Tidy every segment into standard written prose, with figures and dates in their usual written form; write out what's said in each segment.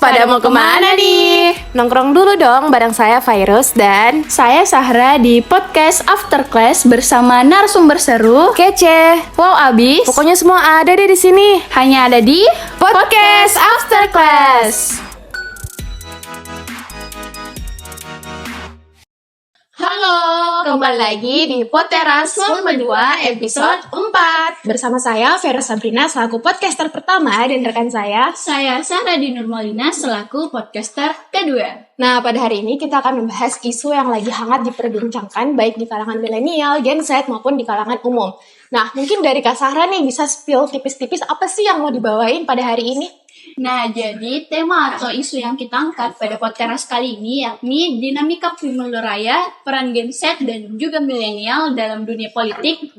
pada mau kemana nih? Nongkrong dulu dong bareng saya Virus dan Saya Sahra di podcast After Class bersama narasumber seru, kece. wow abis, Pokoknya semua ada deh di sini. hanya ada di Podcast After Class. Halo, kembali lagi di Poteras Volume 2 episode 4. Bersama saya Vera Sabrina selaku podcaster pertama dan rekan saya. Saya Sahra di Nurmalina selaku podcaster kedua. Nah, pada hari ini kita akan membahas isu yang lagi hangat diperbincangkan baik di kalangan milenial, Gen Z maupun di kalangan umum. Nah, mungkin dari Kak Sahra nih bisa spill tipis-tipis apa sih yang mau dibawain pada hari ini? Nah, jadi tema atau isu yang kita angkat pada podcast kali ini yakni dinamika pemilu raya, peran Gen Z dan juga milenial dalam dunia politik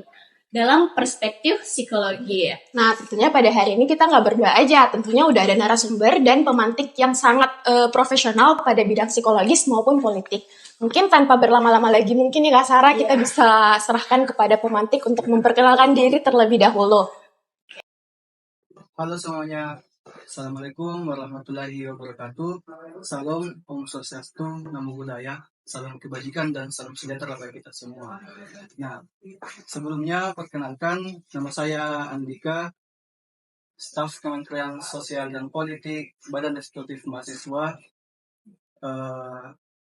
dalam perspektif psikologi. Nah, tentunya pada hari ini kita nggak berdua aja. Tentunya udah ada narasumber dan pemantik yang sangat profesional pada bidang psikologis maupun politik. Mungkin tanpa berlama-lama lagi, mungkin nih Kak Sarah kita bisa serahkan kepada pemantik untuk memperkenalkan diri terlebih dahulu. Halo semuanya, Assalamualaikum warahmatullahi wabarakatuh. Salam Om Swastiastu, Namo Buddhaya, salam kebajikan dan salam sejahtera bagi kita semua. Nah, sebelumnya perkenalkan nama saya Andika, staf Kementerian Sosial dan Politik, Badan Eksekutif Mahasiswa,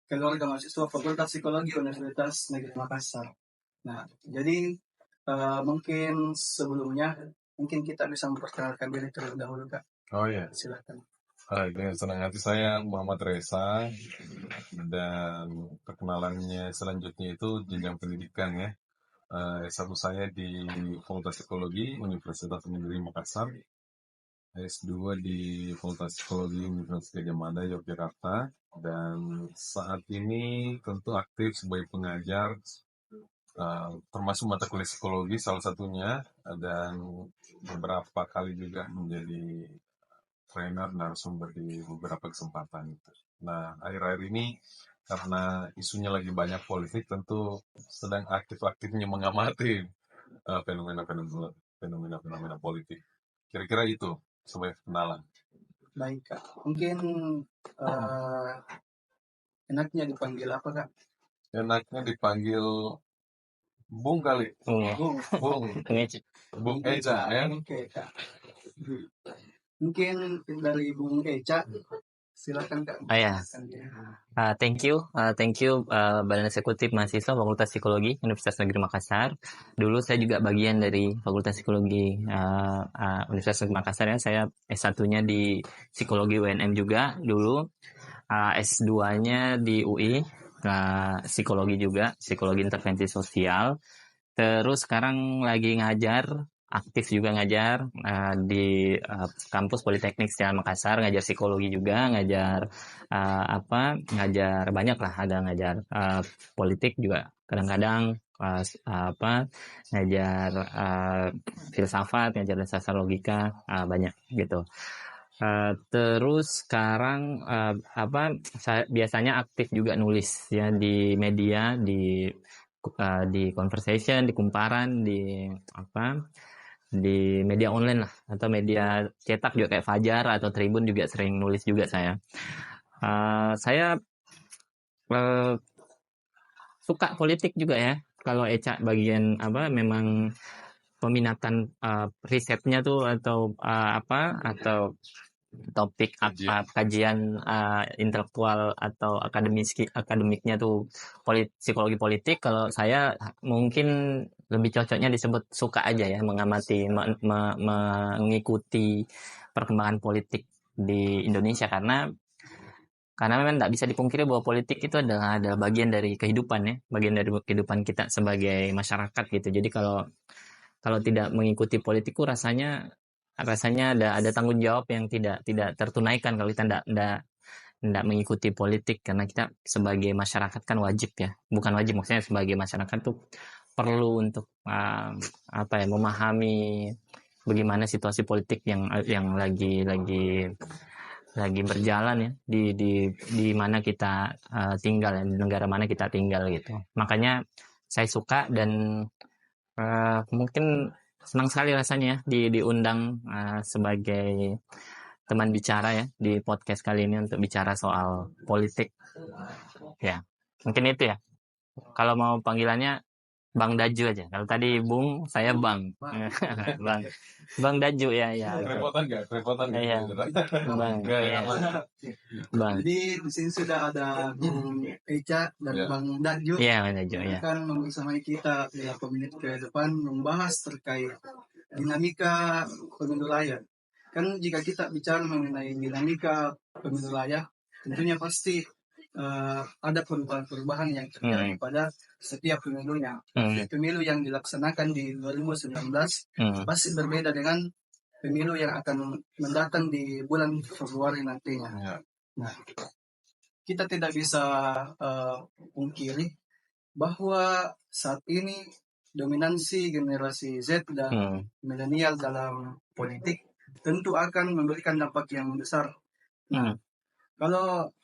keluarga mahasiswa Fakultas Psikologi Universitas Negeri Makassar. Nah, jadi mungkin sebelumnya mungkin kita bisa memperkenalkan diri terlebih dahulu, Kak. Oh iya, Silakan. dengan senang hati saya Muhammad Reza, dan perkenalannya selanjutnya itu jenjang pendidikan ya. S1 saya di Fakultas Psikologi Universitas Negeri Makassar, S2 di Fakultas Psikologi Universitas Gadjah Mada Yogyakarta, dan saat ini tentu aktif sebagai pengajar, termasuk mata kuliah psikologi salah satunya, dan beberapa kali juga menjadi trainer narasumber di beberapa kesempatan itu. Nah, akhir-akhir ini karena isunya lagi banyak politik, tentu sedang aktif-aktifnya mengamati fenomena-fenomena politik. Kira-kira itu sebagai kenalan. Baik, Kak. Mungkin enaknya dipanggil apa, Kak? Enaknya dipanggil Bung kali. Bung. Bung Eca ya. Oke, Kak. Mungkin dari Bung Eca, silakan, Kak. Ya, thank you, Badan Eksekutif Mahasiswa Fakultas Psikologi Universitas Negeri Makassar. Dulu saya juga bagian dari Fakultas Psikologi Universitas Negeri Makassar ya. Saya S1-nya di Psikologi UNM juga dulu, S2-nya di UI, Psikologi juga, Psikologi Intervensi Sosial. Terus sekarang lagi aktif juga ngajar di kampus Politeknik Setiawan Makassar, ngajar psikologi juga, ngajar banyak lah, ada ngajar politik juga kadang-kadang, ngajar filsafat, ngajar dasar logika, banyak gitu. Terus sekarang saya biasanya aktif juga nulis ya di media, di Conversation, di Kumparan, di media online lah, atau media cetak juga kayak Fajar atau Tribun juga sering nulis juga saya. Saya suka politik juga ya. Kalau Eca bagian memang peminatan risetnya tuh atau topik kajian intelektual atau akademiknya tuh psikologi politik. Kalau saya mungkin lebih cocoknya disebut suka aja ya, mengamati, mengikuti perkembangan politik di Indonesia, karena memang tidak bisa dipungkiri bahwa politik itu adalah bagian dari kehidupan ya, bagian dari kehidupan kita sebagai masyarakat gitu. Jadi kalau tidak mengikuti politikku, rasanya ada tanggung jawab yang tidak tertunaikan kalau kita tidak mengikuti politik, karena kita sebagai masyarakat kan wajib ya, bukan wajib, maksudnya sebagai masyarakat tuh perlu untuk memahami bagaimana situasi politik yang lagi berjalan ya di mana kita tinggal ya, di negara mana kita tinggal gitu. Makanya saya suka dan mungkin senang sekali rasanya diundang sebagai teman bicara ya di podcast kali ini untuk bicara soal politik. Ya, mungkin itu ya. Kalau mau panggilannya Bang Daju aja. Kalau tadi Bung, saya Bang. Bang. Bang Daju ya, ya. Kerepotan nggak? Iya. Bang. Nggak, Iya. ya. Bang. Jadi di sini sudah ada Bung Eca dan Ya. Bang Daju Iya, Bang Daju yang ya. akan membersamai kita beberapa menit ke depan membahas terkait dinamika pemilu raya. Kan jika kita bicara mengenai dinamika pemilu raya, tentunya pasti ada perubahan-perubahan yang terjadi pada setiap pemilunya. Pemilu yang dilaksanakan di 2019 pasti berbeda dengan pemilu yang akan mendatang di bulan Februari nantinya. Ya. Nah, kita tidak bisa pungkiri bahwa saat ini dominansi generasi Z dan milenial dalam politik tentu akan memberikan dampak yang besar. Nah, kalau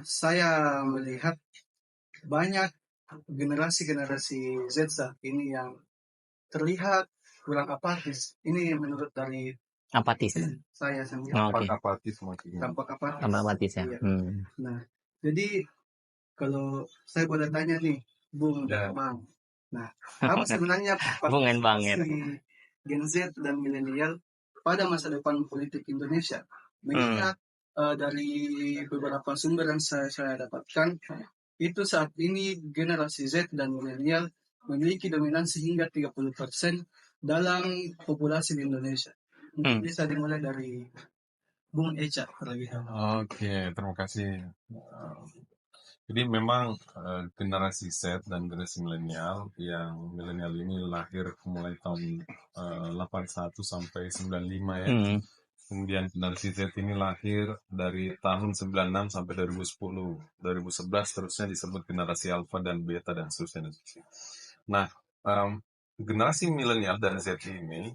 saya melihat banyak generasi Z saat ini yang terlihat kurang apatis. Ini menurut dari Apatis. saya sendiri. Oh, oke. Apatis maksudnya. Tampak apatis. Tambah apatis ya. Iya. Nah, jadi kalau saya boleh tanya nih, Bung, Ya. Bang. Nah, apa sebenarnya Bung and Bang ya. partisipasi Gen Z dan milenial pada masa depan politik Indonesia? Mengingat dari beberapa sumber yang saya dapatkan, itu saat ini generasi Z dan milenial memiliki dominasi hingga 30% dalam populasi di Indonesia. Mungkin bisa dimulai dari Bung Eca terlebih dahulu. Oke, terima kasih. Jadi memang generasi Z dan generasi milenial, yang milenial ini lahir mulai tahun 81 sampai 95 ya. Kemudian generasi Z ini lahir dari tahun 96 sampai 2010. 2011 terusnya disebut generasi Alpha dan Beta dan seterusnya. Nah, generasi milenial dan Z ini,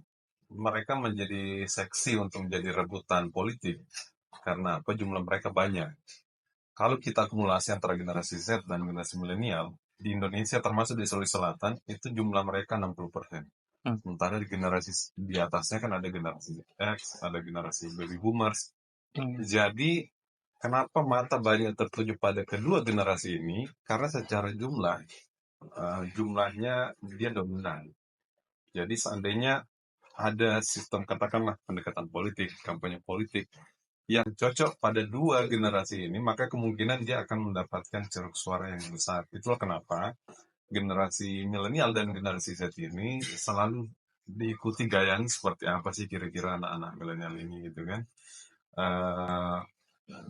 mereka menjadi seksi untuk menjadi rebutan politik. Karena apa? Jumlah mereka banyak. Kalau kita akumulasi antara generasi Z dan generasi milenial, di Indonesia termasuk di Sulawesi Selatan, itu jumlah mereka 60%. Sementara di generasi di atasnya kan ada generasi X, ada generasi baby boomers. Jadi, kenapa mata banyak tertuju pada kedua generasi ini? Karena secara jumlahnya dia dominan. Jadi seandainya ada sistem, katakanlah pendekatan politik, kampanye politik, yang cocok pada dua generasi ini, maka kemungkinan dia akan mendapatkan ceruk suara yang besar. Itulah kenapa generasi milenial dan generasi Z ini selalu diikuti gayaan seperti apa sih kira-kira anak-anak milenial ini gitu kan.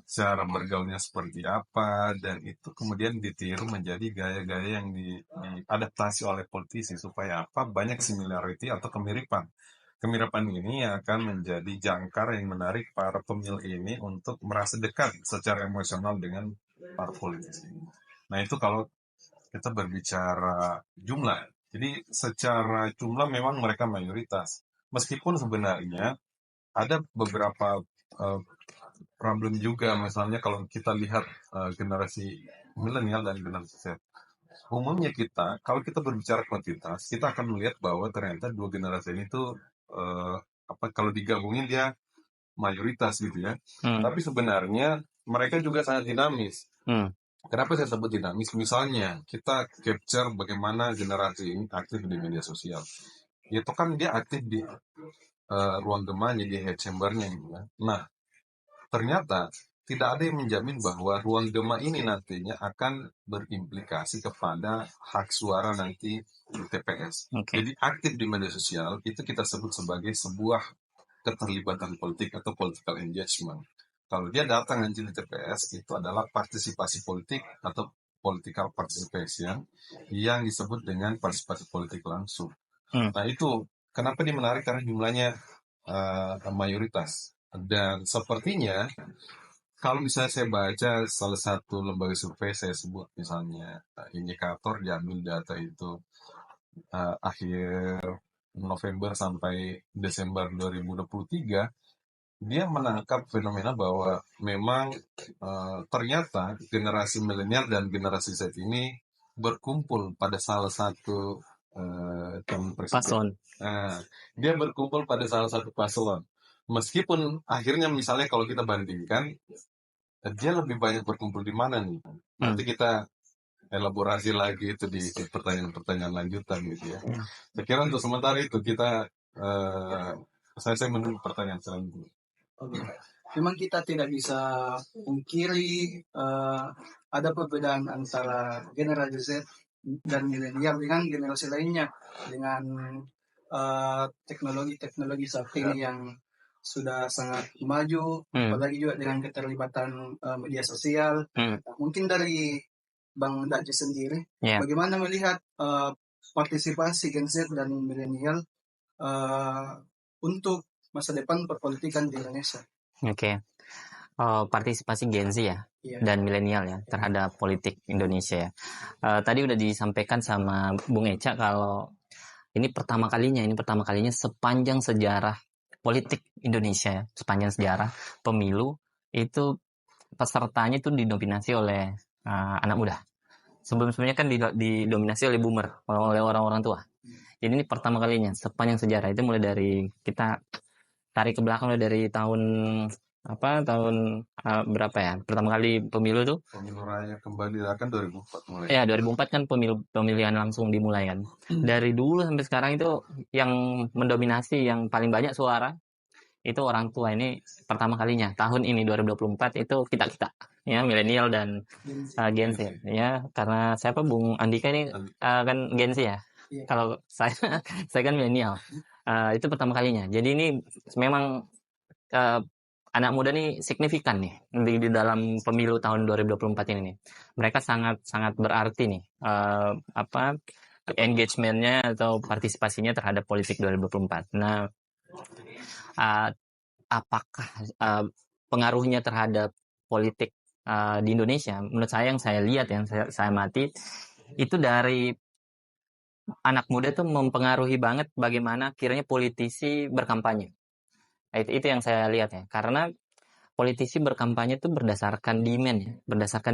Cara bergaulnya seperti apa, dan itu kemudian ditiru menjadi gaya-gaya yang diadaptasi oleh politisi supaya apa? Banyak similarity atau kemiripan. Kemiripan ini yang akan menjadi jangkar yang menarik para pemilih ini untuk merasa dekat secara emosional dengan para politisi. Nah, itu kalau kita berbicara jumlah. Jadi secara jumlah memang mereka mayoritas. Meskipun sebenarnya ada beberapa problem juga, misalnya kalau kita lihat generasi milenial dan generasi Z. Umumnya kita, kalau kita berbicara kuantitas, kita akan melihat bahwa ternyata dua generasi ini tuh kalau digabungin dia mayoritas gitu ya. Tapi sebenarnya mereka juga sangat dinamis. Kenapa saya sebut dinamis? Misalnya kita capture bagaimana generasi ini aktif di media sosial. Itu kan dia aktif di ruang gemanya, di head chambernya gitu ya. Nah, ternyata tidak ada yang menjamin bahwa ruang gema ini nantinya akan berimplikasi kepada hak suara nanti di TPS. Jadi aktif di media sosial itu kita sebut sebagai sebuah keterlibatan politik atau political engagement. Kalau dia datang nanti di TPS, itu adalah partisipasi politik atau political participation yang disebut dengan partisipasi politik langsung. Nah, itu kenapa dia menarik, karena jumlahnya mayoritas. Dan sepertinya kalau misalnya saya baca salah satu lembaga survei, saya sebut misalnya indikator diambil data itu akhir November sampai Desember 2023, dia menangkap fenomena bahwa memang ternyata generasi milenial dan generasi Z ini berkumpul pada salah satu calon presiden. Dia berkumpul pada salah satu paslon. meskipun akhirnya misalnya kalau kita bandingkan, dia lebih banyak berkumpul di mana nih? Nanti kita elaborasi lagi itu di pertanyaan-pertanyaan lanjutan gitu ya. Saya kira untuk sementara itu kita saya menunggu pertanyaan selanjutnya. Oke. Memang kita tidak bisa pungkiri ada perbedaan antara generasi Z dan milenial dengan generasi lainnya dengan teknologi-teknologi saat ini yang sudah sangat maju, apalagi juga dengan keterlibatan media sosial. Mungkin dari Bang Daci sendiri, bagaimana melihat partisipasi Gen Z dan milenial untuk masa depan perpolitikan di Indonesia? Oke. Partisipasi Gen Z ya dan milenial ya terhadap politik Indonesia ya. Tadi udah disampaikan sama Bung Eca kalau ini pertama kalinya sepanjang sejarah politik Indonesia ya, sepanjang sejarah pemilu itu pesertanya itu didominasi oleh anak muda. Sebelumnya kan didominasi oleh boomer, oleh orang-orang tua. Jadi ini pertama kalinya sepanjang sejarah, itu mulai dari kita tarik ke belakang mulai dari tahun berapa ya? Pertama kali pemilu tuh Pemilu raya kembali kan 2004 mulai. ya 2004 kan pemilihan langsung dimulai kan. Dari dulu sampai sekarang itu yang mendominasi, yang paling banyak suara itu orang tua. Ini pertama kalinya tahun ini 2024 itu kita ya, milenial dan Gen Z ya, karena siapa Bung Andika ini kan Gen Z ya. Kalau saya kan milenial. Itu pertama kalinya. Jadi ini memang anak muda nih signifikan nih di dalam pemilu tahun 2024 ini nih. Mereka sangat berarti nih engagement-nya atau partisipasinya terhadap politik 2024. Nah, apakah pengaruhnya terhadap politik di Indonesia? Menurut saya, yang saya lihat, yang saya amati itu dari anak muda tuh mempengaruhi banget bagaimana kiranya politisi berkampanye. Itu yang saya lihat ya, karena politisi berkampanye itu berdasarkan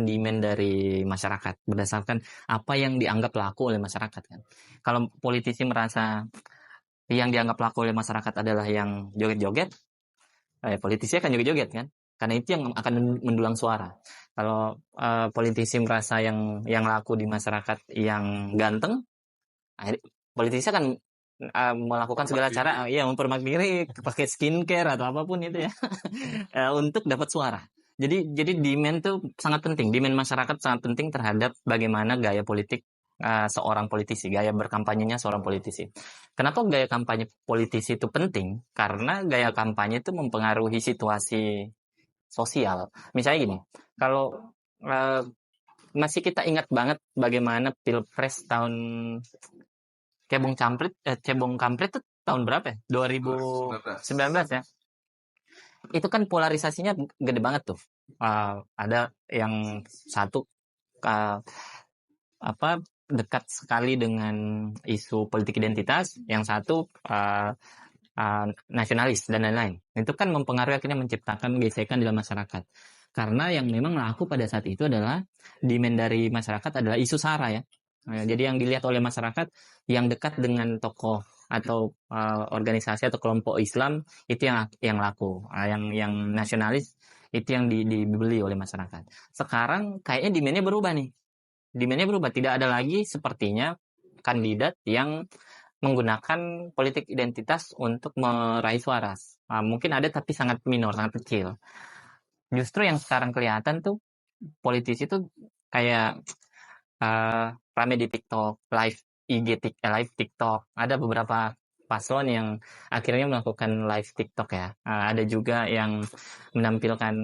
demand dari masyarakat, berdasarkan apa yang dianggap laku oleh masyarakat kan. Kalau politisi merasa yang dianggap laku oleh masyarakat adalah yang joget-joget, politisi akan joget-joget kan, karena itu yang akan mendulang suara. Kalau politisi merasa yang laku di masyarakat yang ganteng, politisi akan melakukan segala cara memperbaiki pakai skincare atau apapun itu ya untuk dapat suara. Jadi demand tuh sangat penting, demand masyarakat sangat penting terhadap bagaimana gaya politik seorang politisi, gaya berkampanyenya seorang politisi. Kenapa gaya kampanye politisi itu penting? Karena gaya kampanye itu mempengaruhi situasi sosial. Misalnya gini, kalau masih kita ingat banget bagaimana Pilpres tahun Cebong Kampret itu tahun berapa ya? 2019 ya. Itu kan polarisasinya gede banget tuh. Ada yang satu dekat sekali dengan isu politik identitas, yang satu nasionalis dan lain-lain. Itu kan mempengaruhi, akhirnya menciptakan gesekan dalam masyarakat. Karena yang memang laku pada saat itu adalah demand dari masyarakat adalah isu SARA ya. Jadi yang dilihat oleh masyarakat yang dekat dengan tokoh atau organisasi atau kelompok Islam itu yang laku, yang nasionalis itu yang dibeli oleh masyarakat. Sekarang kayaknya demand-nya berubah nih. Demand-nya berubah, tidak ada lagi sepertinya kandidat yang menggunakan politik identitas untuk meraih suara. Mungkin ada tapi sangat minor, sangat kecil. Justru yang sekarang kelihatan tuh politisi tuh kayak rame di TikTok, live TikTok. Ada beberapa paslon yang akhirnya melakukan live TikTok ya. Ada juga yang menampilkan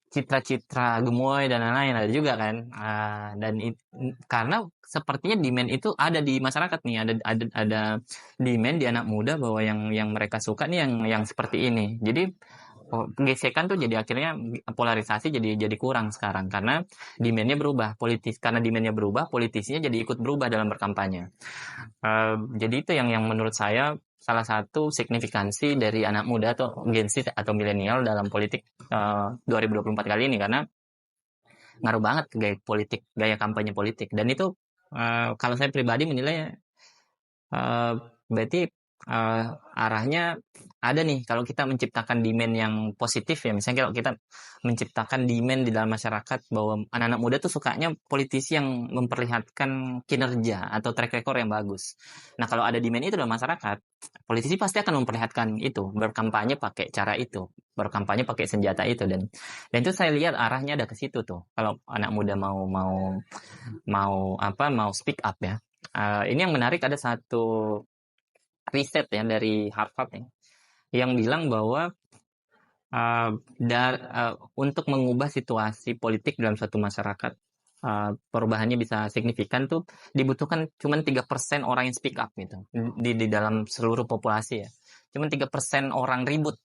citra-citra gemoy dan lain-lain, ada juga kan. Karena sepertinya demand itu ada di masyarakat nih, ada demand di anak muda bahwa yang mereka suka nih yang seperti ini. Jadi gesekan tuh jadi akhirnya polarisasi jadi kurang sekarang karena demand-nya berubah, karena demand-nya berubah, politisinya jadi ikut berubah dalam berkampanye. Jadi itu yang menurut saya salah satu signifikansi dari anak muda atau Gen Z atau milenial dalam politik 2024 kali ini, karena ngaruh banget ke gaya kampanye politik. Dan itu kalau saya pribadi menilai berarti arahnya ada nih kalau kita menciptakan demand yang positif ya, misalnya kalau kita menciptakan demand di dalam masyarakat bahwa anak-anak muda tuh sukanya politisi yang memperlihatkan kinerja atau track record yang bagus. Nah kalau ada demand itu dalam masyarakat, politisi pasti akan memperlihatkan itu, berkampanye pakai cara itu, berkampanye pakai senjata itu, dan itu saya lihat arahnya ada ke situ tuh. Kalau anak muda mau speak up ya. Ini yang menarik, ada satu riset ya dari Harvard ya, yang bilang bahwa untuk mengubah situasi politik dalam suatu masyarakat, perubahannya bisa signifikan tuh dibutuhkan cuma 3% orang yang speak up gitu di dalam seluruh populasi ya. Cuma 3% orang ribut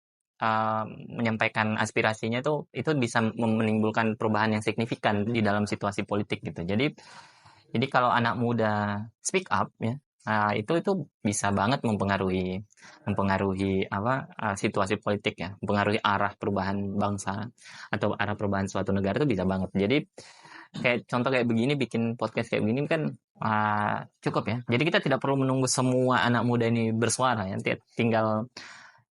menyampaikan aspirasinya tuh itu bisa menimbulkan perubahan yang signifikan di dalam situasi politik gitu. Jadi kalau anak muda speak up ya, itu bisa banget mempengaruhi situasi politik ya, mempengaruhi arah perubahan bangsa atau arah perubahan suatu negara itu bisa banget. Jadi kayak contoh kayak begini, bikin podcast kayak begini kan cukup ya. Jadi kita tidak perlu menunggu semua anak muda ini bersuara ya, tinggal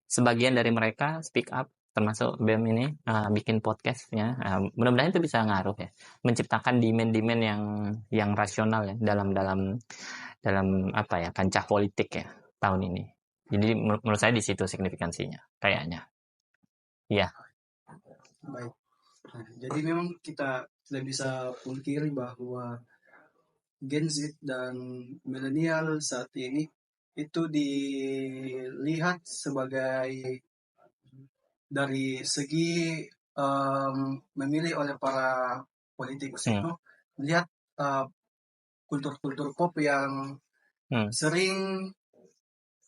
sebagian dari mereka speak up, termasuk BEM ini bikin podcastnya. Mudah-mudahan itu bisa ngaruh ya, menciptakan demand-demand yang rasional ya dalam apa ya, kancah politik ya tahun ini. Jadi menurut saya di situ signifikansinya kayaknya. Iya. Baik. Nah, jadi memang kita tidak bisa pungkiri bahwa Gen Z dan milenial saat ini itu dilihat sebagai dari segi memilih oleh para politikus itu melihat kultur-kultur pop yang sering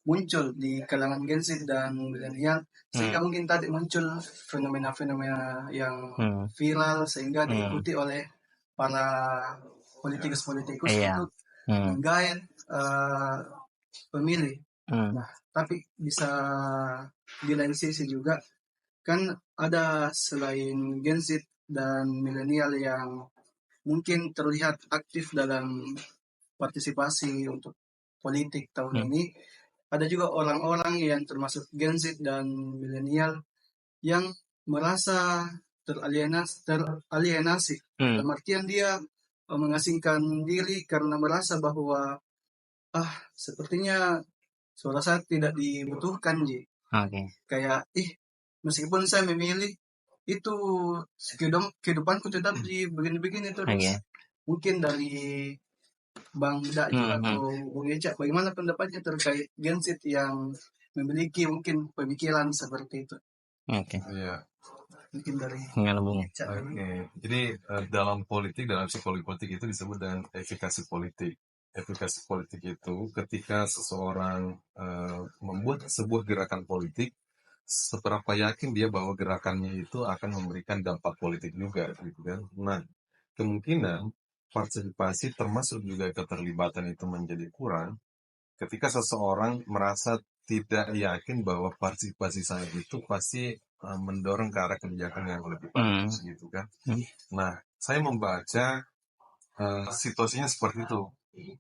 muncul di kalangan Gen Z dan milenial, sehingga mungkin tadi muncul fenomena-fenomena yang viral sehingga diikuti oleh para politikus untuk menggait pemilih. Nah, tapi bisa di lain sisi juga kan ada selain Gen Z dan milenial yang mungkin terlihat aktif dalam partisipasi untuk politik tahun ini, ada juga orang-orang yang termasuk Gen Z dan milenial yang merasa teralienasi. Dalam artian dia mengasingkan diri karena merasa bahwa sepertinya suara saya tidak dibutuhkan, Ji. Kayak meskipun saya memilih itu kehidupanku tetap di begini-begini terus. Mungkin dari Bang Daji atau Bung Eca, bagaimana pendapatnya terkait Gen Z yang memiliki mungkin pemikiran seperti itu? Iya. Mungkin dari Bung Eca. Jadi dalam psikologi politik itu disebut dengan efikasi politik. Efikasi politik itu ketika seseorang membuat sebuah gerakan politik, seberapa yakin dia bahwa gerakannya itu akan memberikan dampak politik juga, gitu kan? Nah, kemungkinan partisipasi termasuk juga keterlibatan itu menjadi kurang ketika seseorang merasa tidak yakin bahwa partisipasi saya itu pasti mendorong ke arah kebijakan yang lebih bagus, gitu kan? Nah, saya membaca situasinya seperti itu.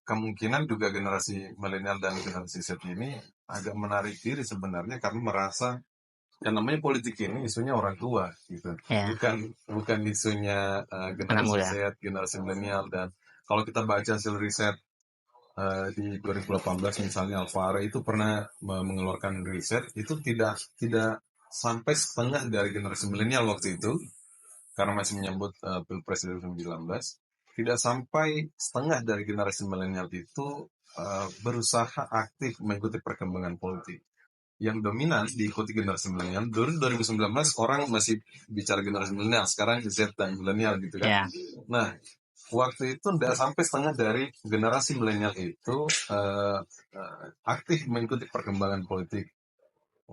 Kemungkinan juga generasi milenial dan generasi Z ini agak menarik diri sebenarnya karena merasa yang namanya politik ini isunya orang tua gitu, bukan isunya generasi Z, generasi milenial. Dan kalau kita baca hasil riset di 2018 misalnya, Alfara itu pernah mengeluarkan riset itu tidak sampai setengah dari generasi milenial waktu itu, karena masih menyambut Pilpres 2019, tidak sampai setengah dari generasi milenial itu berusaha aktif mengikuti perkembangan politik. Yang dominan diikuti generasi milenial. Dulu 2019 orang masih bicara generasi milenial, sekarang Z dan milenial gitu kan. Nah, waktu itu tidak sampai setengah dari generasi milenial itu aktif mengikuti perkembangan politik.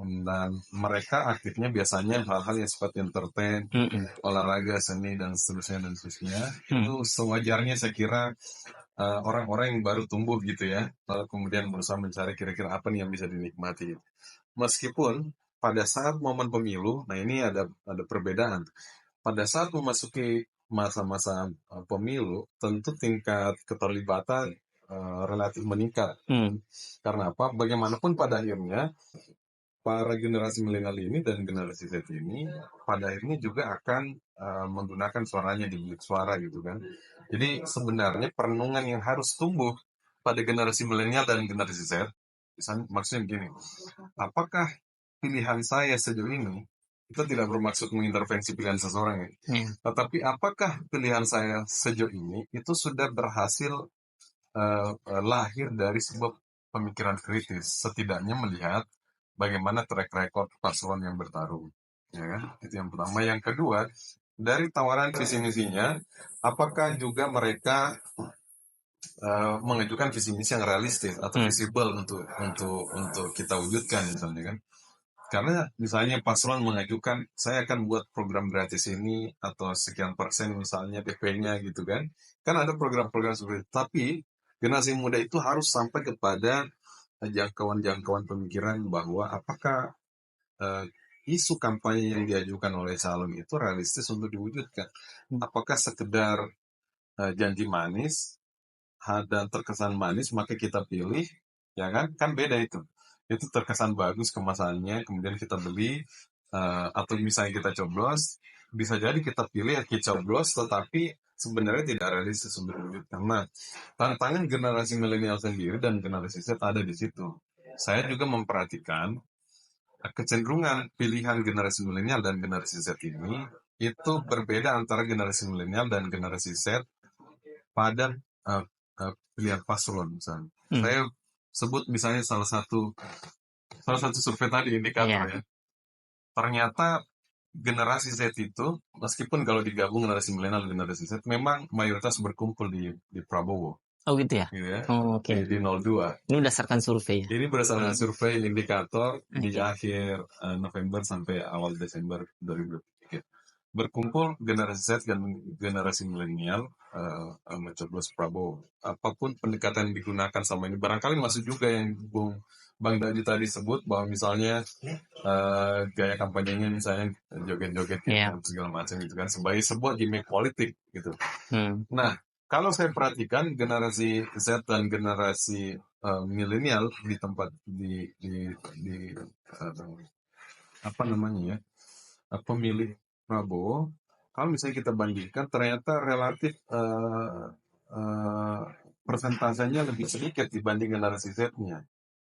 Dan mereka aktifnya biasanya hal-hal yang sifat entertain, olahraga, seni, dan seterusnya. Itu sewajarnya saya kira orang-orang yang baru tumbuh gitu ya, lalu kemudian berusaha mencari kira-kira apa nih yang bisa dinikmati. Meskipun pada saat momen pemilu, nah ini ada perbedaan. Pada saat memasuki masa-masa pemilu, tentu tingkat keterlibatan relatif meningkat. Karena apa? Bagaimanapun pada akhirnya para generasi milenial ini dan generasi Z ini pada akhirnya juga akan menggunakan suaranya di bilik suara gitu kan. Jadi sebenarnya perenungan yang harus tumbuh pada generasi milenial dan generasi Z, misalnya maksudnya begini, apakah pilihan saya sejauh ini, kita tidak bermaksud mengintervensi pilihan seseorang ya, tetapi apakah pilihan saya sejauh ini itu sudah berhasil lahir dari sebuah pemikiran kritis, setidaknya melihat bagaimana track record paslon yang bertarung, ya kan? Itu yang pertama. Yang kedua, dari tawaran visi misinya, apakah juga mereka mengajukan visi misi yang realistis atau visible untuk kita wujudkan misalnya kan? Karena misalnya paslon mengajukan saya akan buat program gratis ini atau sekian persen misalnya DP-nya gitu kan ada program-program seperti itu. Tapi generasi muda itu harus sampai kepada jangkauan-jangkauan pemikiran bahwa apakah isu kampanye yang diajukan oleh calon itu realistis untuk diwujudkan. Apakah sekedar janji manis dan terkesan manis maka kita pilih, ya kan beda itu terkesan bagus kemasannya kemudian kita beli, atau misalnya kita coblos, bisa jadi kita pilih kita coblos tetapi sebenarnya tidak realistis untuk diwujudkan. Nah, tantangan generasi milenial sendiri dan generasi Z ada di situ. Saya juga memperhatikan kecenderungan pilihan generasi milenial dan generasi Z ini itu berbeda antara generasi milenial dan generasi Z pada pilihan paslon misalnya. Saya sebut misalnya salah satu survei tadi indikator ya. Ternyata generasi Z itu meskipun kalau digabung generasi milenial dan generasi Z memang mayoritas berkumpul di Prabowo. Oh gitu ya? Gitu ya. Oke. Di 02. Ini berdasarkan survei ya? Ini berdasarkan survei indikator di akhir November sampai awal Desember 2023. Berkumpul generasi Z dan generasi milenial mencoblos Prabowo. Apapun pendekatan yang digunakan sama ini, barangkali masuk juga yang Bang Dadi tadi sebut bahwa misalnya gaya kampanyenya misalnya joget-joget gitu, segala macam gitu kan sebagai sebuah gimmick politik gitu. Nah, kalau saya perhatikan generasi Z dan generasi milenial di tempat di apa namanya ya pemilih Prabowo, kalau misalnya kita bandingkan ternyata relatif persentasenya lebih sedikit dibanding generasi Z-nya.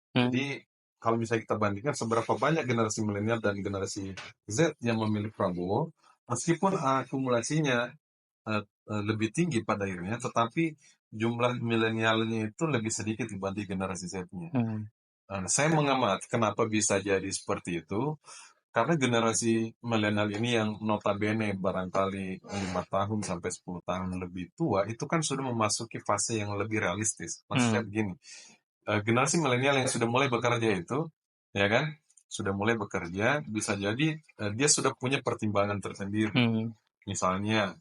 Jadi kalau misalnya kita bandingkan seberapa banyak generasi milenial dan generasi Z yang memilih Prabowo, meskipun akumulasinya lebih tinggi pada akhirnya, tetapi jumlah milenialnya itu lebih sedikit dibanding generasi Z-nya. Saya mengamati kenapa bisa jadi seperti itu. Karena generasi milenial ini yang notabene barangkali 5 tahun sampai 10 tahun lebih tua, itu kan sudah memasuki fase yang lebih realistis. Maksudnya begini, generasi milenial yang sudah mulai bekerja itu, ya kan, sudah mulai bekerja, bisa jadi dia sudah punya pertimbangan tersendiri. Misalnya,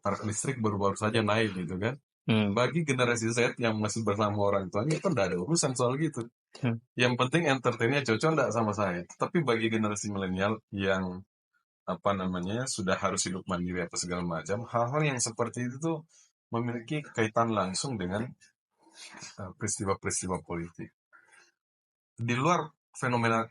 tarif listrik baru-baru saja naik gitu kan. Bagi generasi Z yang masih bersama orang tuanya itu tidak ada urusan soal gitu. Yang penting entertainnya cocok enggak sama saya. Tapi bagi generasi milenial yang sudah harus hidup mandiri atau segala macam, hal-hal yang seperti itu tuh memiliki kaitan langsung dengan peristiwa-peristiwa politik. Di luar fenomena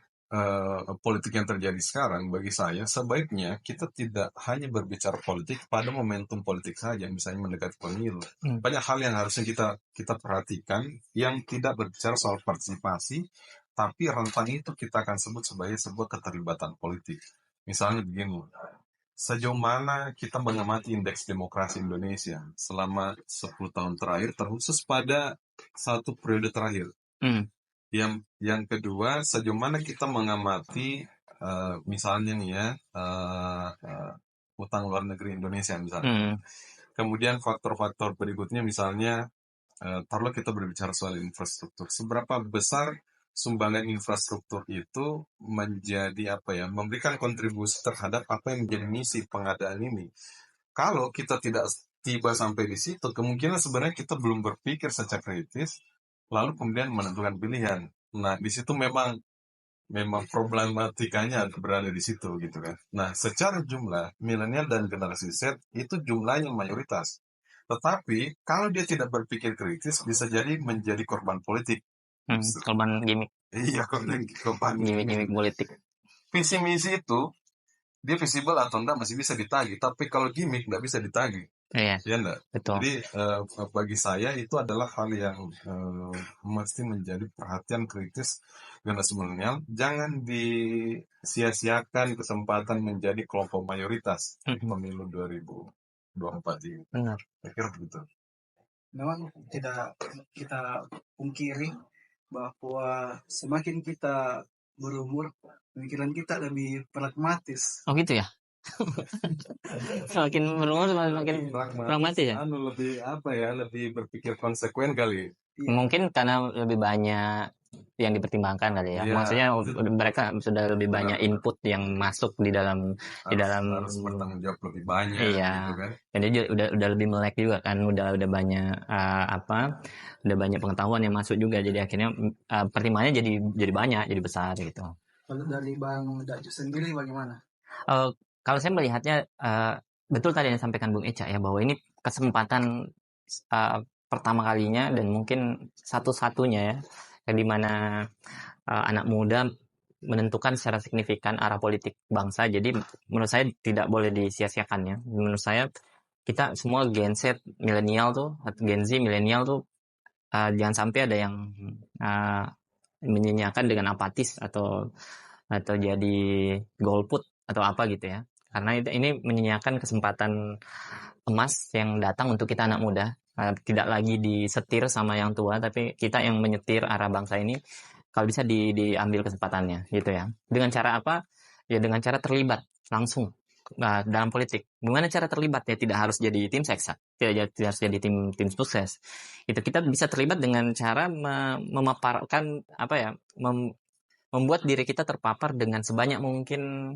politik yang terjadi sekarang, bagi saya sebaiknya kita tidak hanya berbicara politik pada momentum politik saja, misalnya mendekati pemilu. Banyak hal yang harusnya kita perhatikan yang tidak berbicara soal partisipasi, tapi rentang itu kita akan sebut sebagai sebuah keterlibatan politik. Misalnya begini, sejauh mana kita mengamati indeks demokrasi Indonesia selama 10 tahun terakhir, terkhusus pada satu periode terakhir. Yang kedua, sejauh mana kita mengamati misalnya nih ya utang luar negeri Indonesia misalnya. Kemudian faktor-faktor berikutnya misalnya taruhlah kita berbicara soal infrastruktur. Seberapa besar sumbangan infrastruktur itu menjadi memberikan kontribusi terhadap apa yang menjadi misi pengadaan ini. Kalau kita tidak tiba sampai di situ, kemungkinan sebenarnya kita belum berpikir secara kritis, lalu kemudian menentukan pilihan. Nah, di situ memang problematikanya berada di situ gitu kan. Nah, secara jumlah milenial dan generasi Z itu jumlahnya mayoritas. Tetapi kalau dia tidak berpikir kritis, bisa jadi menjadi korban politik. Korban gimmick Iya, korban gimmick politik. visi misi itu dia visible atau enggak masih bisa ditagih, tapi kalau gimmick enggak bisa ditagih. Iya, Ya enggak? betul. Jadi bagi saya itu adalah hal yang mesti menjadi perhatian kritis, karena sebenarnya jangan disia-siakan kesempatan menjadi kelompok mayoritas di pemilu 2024 ini. Benar. Saya kira begitu. Memang tidak kita pungkiri bahwa semakin kita berumur, pemikiran kita lebih pragmatis. Oh gitu ya. Semakin berumur semakin pragmatis ya. Lebih lebih berpikir konsekuen kali. Mungkin karena lebih banyak yang dipertimbangkan kali ya. Iya. Maksudnya mereka sudah lebih banyak input yang masuk di dalam harus bertanggung jawab lebih banyak. Iya. Gitu kan. Dan dia udah lebih melek juga kan, udah banyak udah banyak pengetahuan yang masuk juga. Jadi akhirnya pertimbangannya jadi banyak, jadi besar gitu. Kalau dari Bang Daju sendiri bagaimana? Kalau saya melihatnya betul tadi yang disampaikan Bung Eca ya, bahwa ini kesempatan pertama kalinya dan mungkin satu-satunya ya, yang dimana anak muda menentukan secara signifikan arah politik bangsa. Jadi menurut saya tidak boleh disia-siakan ya. Menurut saya kita semua Gen Z, milenial tuh, atau Gen Z, milenial tuh jangan sampai ada yang menyanyiakan dengan apatis atau jadi golput atau apa gitu ya. Karena ini menyanyiakan kesempatan emas yang datang untuk kita anak muda. Tidak lagi disetir sama yang tua, tapi kita yang menyetir arah bangsa ini. Kalau bisa diambil kesempatannya gitu ya. Dengan cara apa? Ya dengan cara terlibat langsung dalam politik. Gimana cara terlibat? Ya tidak harus jadi tim seksa, tidak harus jadi tim sukses. Itu kita bisa terlibat dengan cara memaparkan membuat diri kita terpapar dengan sebanyak mungkin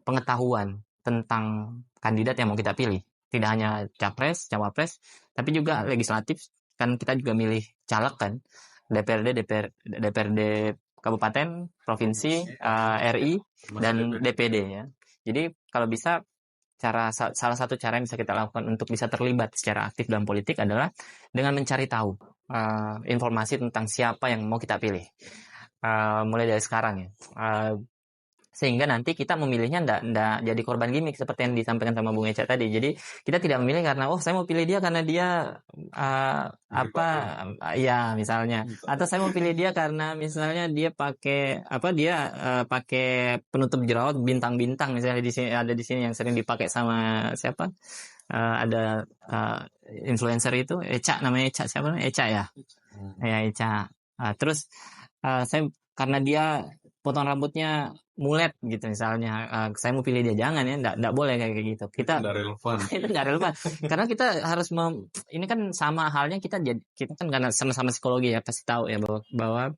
pengetahuan tentang kandidat yang mau kita pilih. Tidak hanya capres, cawapres, tapi juga legislatif. Kan kita juga milih caleg kan. DPRD kabupaten, provinsi, RI, dan DPD ya. Jadi kalau bisa salah satu cara yang bisa kita lakukan untuk bisa terlibat secara aktif dalam politik adalah dengan mencari tahu informasi tentang siapa yang mau kita pilih. Mulai dari sekarang ya. Sehingga nanti kita memilihnya ndak jadi korban gimmick seperti yang disampaikan sama Bung Eca tadi. Jadi kita tidak memilih karena saya mau pilih dia karena dia ya misalnya, atau saya mau pilih dia karena misalnya dia pakai pakai penutup jerawat bintang-bintang, misalnya ada di sini yang sering dipakai sama siapa, ada influencer itu namanya Eca, siapa namanya Eca ya Eca. Terus saya karena dia potong rambutnya mulet gitu misalnya, saya mau pilih dia, jangan ya, enggak boleh kayak gitu. Kita enggak relevan. Itu enggak relevan. Karena kita harus ini kan sama halnya kita kan karena sama-sama psikologi ya, pasti tahu ya bahwa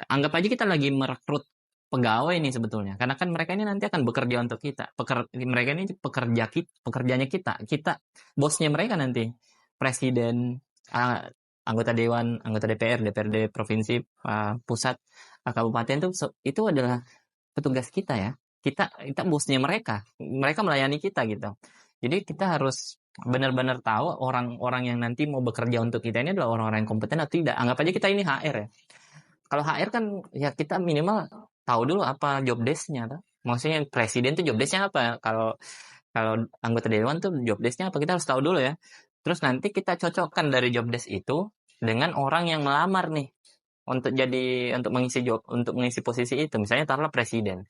anggap aja kita lagi merekrut pegawai nih sebetulnya. Karena kan mereka ini nanti akan bekerja untuk kita. Mereka ini pekerjanya kita bosnya mereka nanti. Presiden, anggota dewan, anggota DPR, DPRD provinsi, pusat, kabupaten itu adalah petugas kita ya. Kita bosnya mereka melayani kita gitu. Jadi kita harus benar-benar tahu orang-orang yang nanti mau bekerja untuk kita ini adalah orang-orang yang kompeten atau tidak. Anggap aja kita ini HR ya. Kalau HR kan ya kita minimal tahu dulu apa job desk-nya. Maksudnya presiden tuh job desk-nya apa. Kalau anggota dewan tuh job desk-nya apa, kita harus tahu dulu ya. Terus nanti kita cocokkan dari job desk itu dengan orang yang melamar nih untuk mengisi posisi itu. Misalnya taruhlah presiden.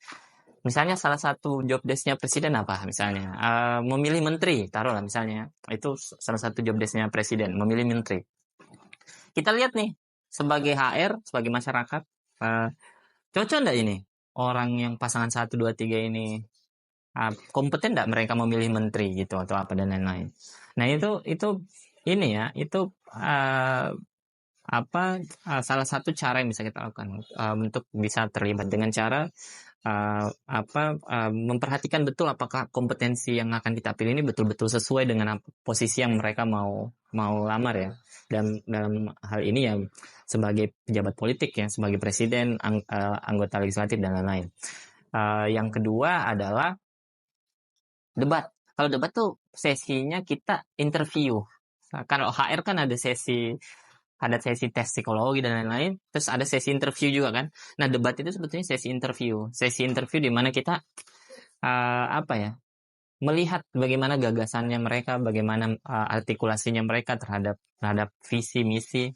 Misalnya salah satu job desk-nya presiden apa? Misalnya memilih menteri, taruhlah misalnya. Itu salah satu job desk-nya presiden, memilih menteri. Kita lihat nih sebagai HR, sebagai masyarakat, cocok enggak ini orang yang pasangan 1 2 3 ini kompeten enggak mereka memilih menteri gitu atau apa dan lain-lain. Nah, itu ini ya, itu salah satu cara yang bisa kita lakukan untuk bisa terlibat dengan cara memperhatikan betul apakah kompetensi yang akan kita pilih ini betul-betul sesuai dengan posisi yang mereka mau lamar ya. Dan dalam hal ini ya sebagai pejabat politik ya, sebagai presiden, anggota legislatif dan lain-lain. Yang kedua adalah debat. Kalau debat tuh sesinya kita interview Kalau HR kan ada sesi tes psikologi dan lain-lain, terus ada sesi interview juga kan. Nah, debat itu sebetulnya sesi interview di mana kita apa ya, melihat bagaimana gagasannya mereka, bagaimana artikulasinya mereka terhadap visi misi.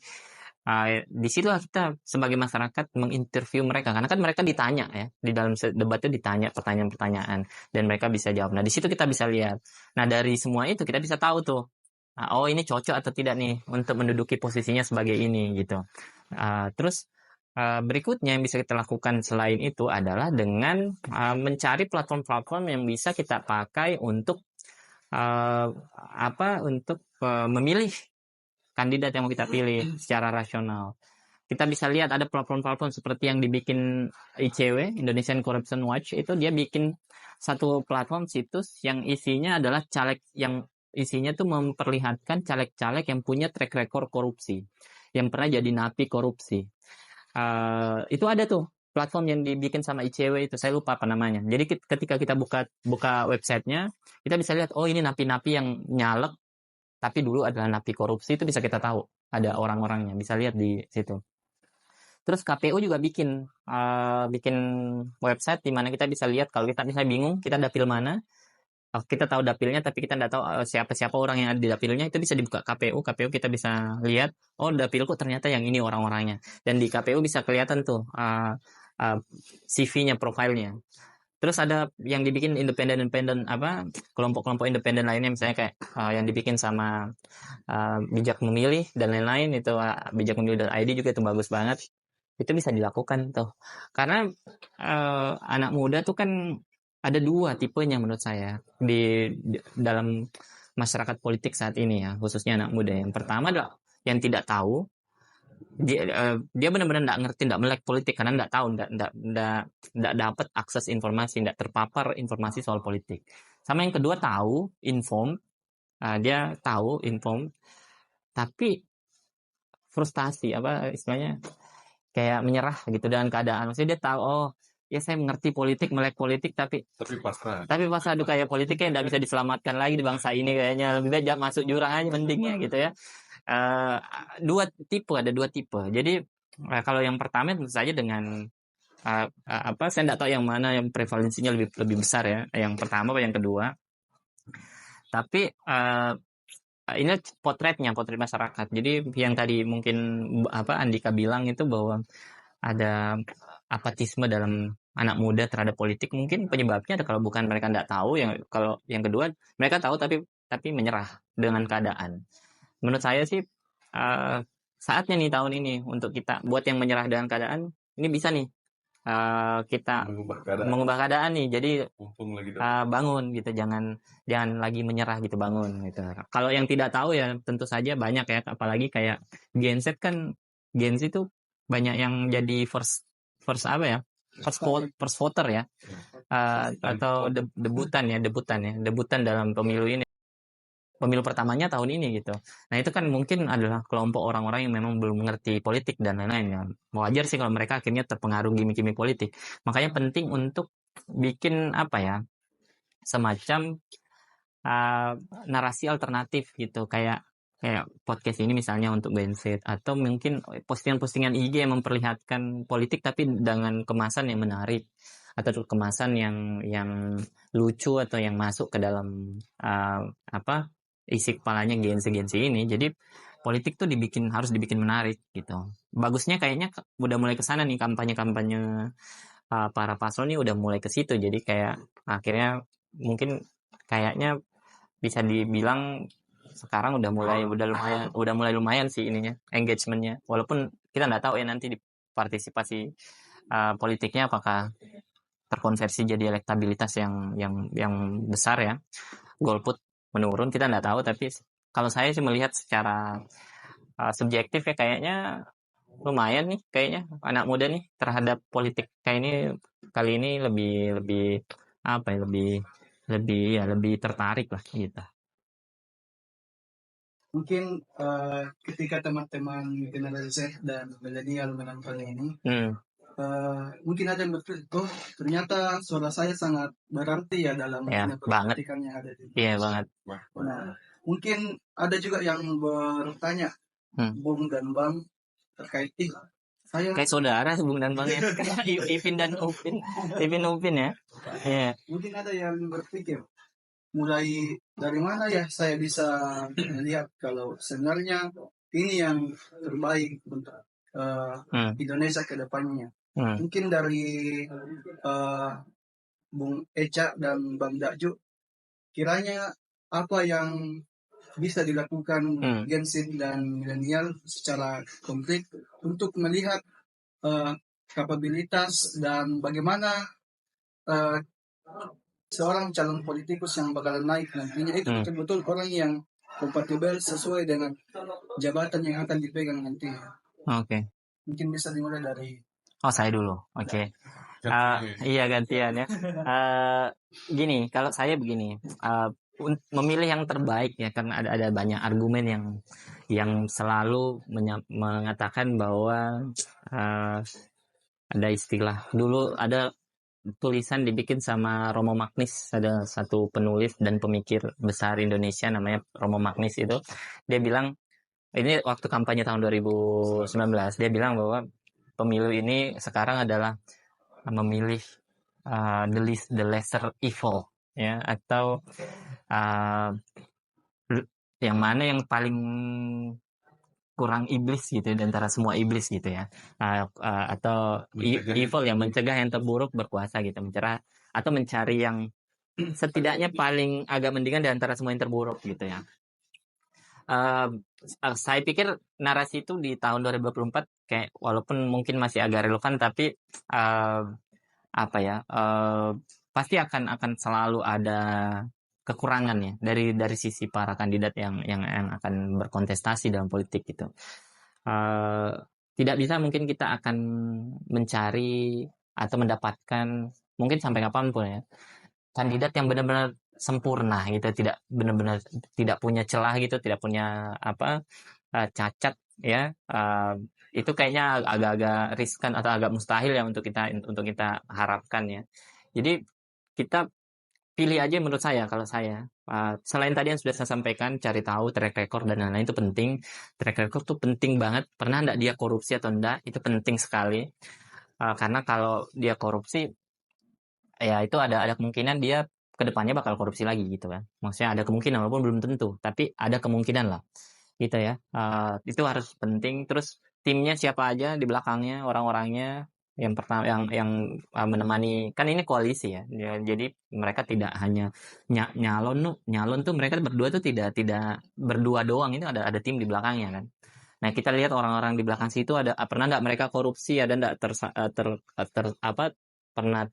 Di situlah kita sebagai masyarakat menginterview mereka, karena kan mereka ditanya ya, di dalam debat itu ditanya pertanyaan-pertanyaan dan mereka bisa jawab. Nah, di situ kita bisa lihat. Nah, dari semua itu kita bisa tahu tuh, oh ini cocok atau tidak nih untuk menduduki posisinya sebagai ini gitu. Terus berikutnya yang bisa kita lakukan selain itu adalah dengan mencari platform-platform yang bisa kita pakai untuk memilih kandidat yang mau kita pilih secara rasional. Kita bisa lihat ada platform-platform seperti yang dibikin ICW, Indonesian Corruption Watch, itu dia bikin satu platform situs yang isinya adalah caleg, yang isinya tuh memperlihatkan caleg-caleg yang punya track record korupsi, yang pernah jadi napi korupsi. Itu ada tuh platform yang dibikin sama ICW itu, saya lupa apa namanya. Jadi ketika kita buka websitenya, kita bisa lihat, oh ini napi-napi yang nyalek tapi dulu adalah napi korupsi, itu bisa kita tahu, ada orang-orangnya, bisa lihat di situ. Terus KPU juga bikin website di mana kita bisa lihat, kalau kita misalnya bingung kita dapil mana, kita tahu dapilnya tapi kita nggak tahu siapa orang yang ada di dapilnya, itu bisa dibuka KPU kita bisa lihat, oh dapilku ternyata yang ini orang-orangnya, dan di KPU bisa kelihatan tuh CV-nya, profilnya. Terus ada yang dibikin independen kelompok-kelompok independen lainnya, misalnya kayak yang dibikin sama Bijak Memilih dan lain-lain, itu Bijak Memilih ID juga itu bagus banget. Itu bisa dilakukan tuh. Karena anak muda tuh kan ada dua tipenya menurut saya di dalam masyarakat politik saat ini ya, khususnya anak muda. Yang pertama adalah yang tidak tahu, dia benar-benar nggak ngerti, nggak melek politik karena nggak tahu, nggak dapat akses informasi, nggak terpapar informasi soal politik. Sama yang kedua tahu, inform, dia tahu, inform, tapi frustasi, istilahnya kayak menyerah gitu dengan keadaan. Maksudnya dia tahu, oh ya saya mengerti politik, melek politik, tapi pasrah, aduh kayak politiknya nggak bisa diselamatkan lagi di bangsa ini, kayaknya lebih baik masuk jurang aja mendingnya gitu ya. Ada dua tipe. Jadi kalau yang pertama tentu saja dengan saya nggak tahu yang mana yang prevalensinya lebih besar ya, yang pertama atau yang kedua. Tapi ini potret masyarakat. Jadi yang tadi mungkin Andika bilang itu bahwa ada apatisme dalam anak muda terhadap politik, mungkin penyebabnya ada kalau bukan mereka nggak tahu, kalau yang kedua mereka tahu tapi menyerah dengan keadaan. Menurut saya sih saatnya nih tahun ini untuk kita, buat yang menyerah dengan keadaan ini, bisa nih kita mengubah keadaan nih. Jadi bangun gitu, jangan lagi menyerah gitu, bangun gitu. Kalau yang tidak tahu ya tentu saja banyak ya, apalagi kayak Gen Z itu banyak yang jadi first voter ya, atau debutan dalam pemilu ini, pemilu pertamanya tahun ini gitu. Nah itu kan mungkin adalah kelompok orang-orang yang memang belum mengerti politik dan lain-lain ya. Wajar sih kalau mereka akhirnya terpengaruh gimmick-gimmick politik. Makanya penting untuk bikin semacam narasi alternatif gitu, kayak podcast ini misalnya untuk Gen Z, atau mungkin postingan-postingan IG yang memperlihatkan politik tapi dengan kemasan yang menarik, atau kemasan yang lucu, atau yang masuk ke dalam isi kepalanya Gen Z ini. Jadi politik tuh harus dibikin menarik gitu. Bagusnya kayaknya udah mulai ke sana nih, kampanye para paslon nih udah mulai ke situ. Jadi kayak akhirnya mungkin kayaknya bisa dibilang sekarang udah mulai lumayan sih ininya, engagementnya. Walaupun kita nggak tahu ya nanti di partisipasi politiknya apakah terkonversi jadi elektabilitas yang besar ya, golput menurun, kita nggak tahu. Tapi kalau saya sih melihat secara subjektif ya, kayaknya lumayan nih, kayaknya anak muda nih terhadap politik kayak ini kali ini lebih tertarik lah gitu. Mungkin ketika teman-teman generasi Z dan milenial menonton ini, mungkin ada yang berpikir, oh ternyata suara saya sangat berarti ya dalam banget politikan yang ada di banget. Nah, Mungkin ada juga yang bertanya, Bung dan Bang, terkait saya Kayak saudara Bung dan Bang ya. Kayak Ipin dan Upin. Ipin Upin ya. Iya. mungkin ada yang berpikir, mulai dari mana ya saya bisa melihat kalau sebenarnya ini yang terbaik untuk Indonesia ke depannya. Mungkin dari Bung Eca dan Bang Dakju, kiranya apa yang bisa dilakukan Gen Z dan milenial secara konkret untuk melihat kapabilitas dan bagaimana seorang calon politikus yang bakalan naik nantinya itu betul-betul orang yang kompatibel sesuai dengan jabatan yang akan dipegang nantinya. Oke. Mungkin bisa dimulai dari saya dulu. Oke. Iya gantian ya. Gini, kalau saya begini, memilih yang terbaik ya, karena ada banyak argumen yang selalu mengatakan bahwa ada istilah dulu, ada tulisan dibikin sama Romo Magnis, ada satu penulis dan pemikir besar Indonesia namanya Romo Magnis. Itu dia bilang, ini waktu kampanye tahun 2019, dia bilang bahwa pemilu ini sekarang adalah memilih the lesser evil ya, atau yang mana yang paling kurang iblis gitu di antara semua iblis gitu ya, atau evil yang mencegah yang terburuk berkuasa gitu, atau mencari yang setidaknya paling agak mendingan di antara semua yang terburuk gitu ya. Saya pikir narasi itu di tahun 2024 kayak walaupun mungkin masih agak relevan, tapi pasti akan selalu ada kekurangan ya dari sisi para kandidat yang akan berkontestasi dalam politik gitu. Tidak bisa mungkin kita akan mencari atau mendapatkan mungkin sampai kapanpun ya kandidat yang benar-benar sempurna gitu, tidak benar-benar tidak punya celah gitu, tidak punya cacat ya. Itu kayaknya agak-agak riskan atau agak mustahil ya untuk kita harapkan ya. Jadi kita pilih aja menurut saya, kalau saya selain tadi yang sudah saya sampaikan, cari tahu track record dan lain-lain itu penting. Track record tuh penting banget, pernah enggak dia korupsi atau enggak, itu penting sekali. Karena kalau dia korupsi ya itu ada kemungkinan dia kedepannya bakal korupsi lagi gitu kan. Maksudnya ada kemungkinan walaupun belum tentu, tapi ada kemungkinan lah gitu ya. Itu harus penting. Terus timnya siapa aja di belakangnya, orang-orangnya yang pertama yang menemani, kan ini koalisi ya. Jadi mereka tidak hanya nyalon tuh, mereka berdua tuh tidak berdua doang, itu ada tim di belakangnya kan. Nah, kita lihat orang-orang di belakang situ pernah enggak mereka korupsi, ada enggak pernah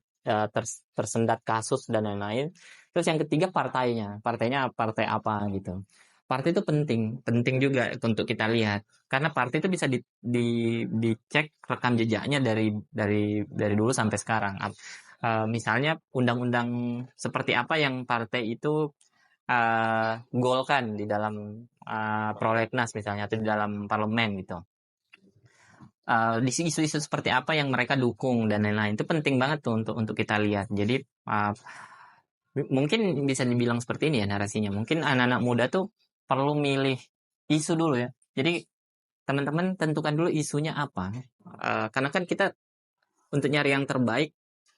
tersendat kasus dan lain-lain. Terus yang ketiga partainya partai apa gitu. Partai itu penting juga untuk kita lihat, karena partai itu bisa dicek rekam jejaknya dari dulu sampai sekarang. Misalnya undang-undang seperti apa yang partai itu golkan di dalam prolegnas misalnya, atau di dalam parlemen gitu. Di isu-isu seperti apa yang mereka dukung dan lain-lain, itu penting banget tuh untuk kita lihat. Jadi mungkin bisa dibilang seperti ini ya narasinya. Mungkin anak-anak muda tuh perlu milih isu dulu ya. Jadi teman-teman tentukan dulu isunya apa. Karena kan kita untuk nyari yang terbaik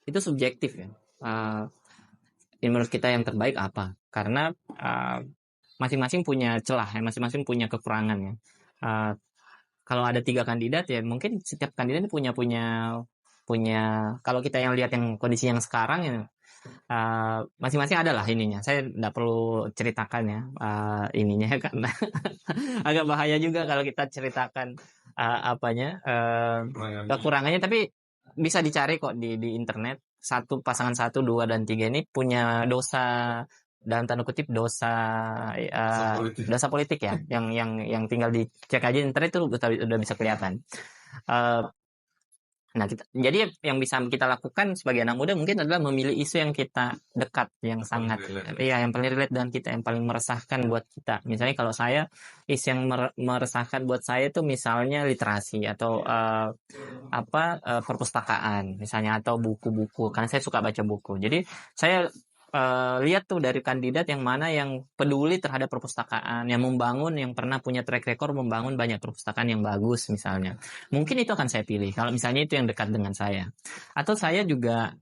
itu subjektif ya. Menurut kita yang terbaik apa? Karena masing-masing punya celah, masing-masing punya kekurangan ya. Kalau ada 3 kandidat ya mungkin setiap kandidat punya kalau kita yang lihat yang kondisi yang sekarang ya, masing-masing adalah ininya. Saya tidak perlu ceritakan ya ininya karena agak bahaya juga kalau kita ceritakan kekurangannya, tapi bisa dicari kok di internet. Pasangan 1, 2 dan 3 ini punya dosa, dalam tanda kutip dosa politik ya, yang tinggal dicek aja internet itu udah bisa kelihatan. Nah, jadi yang bisa kita lakukan sebagai anak muda mungkin adalah memilih isu yang kita dekat, yang sangat yang paling relate dengan kita, yang paling meresahkan buat kita. Misalnya kalau saya, isu yang meresahkan buat saya itu misalnya literasi atau perpustakaan misalnya, atau buku-buku, karena saya suka baca buku. Jadi saya lihat tuh dari kandidat yang mana yang peduli terhadap perpustakaan, yang membangun, yang pernah punya track record membangun banyak perpustakaan yang bagus misalnya. Mungkin itu akan saya pilih kalau misalnya itu yang dekat dengan saya. Atau saya juga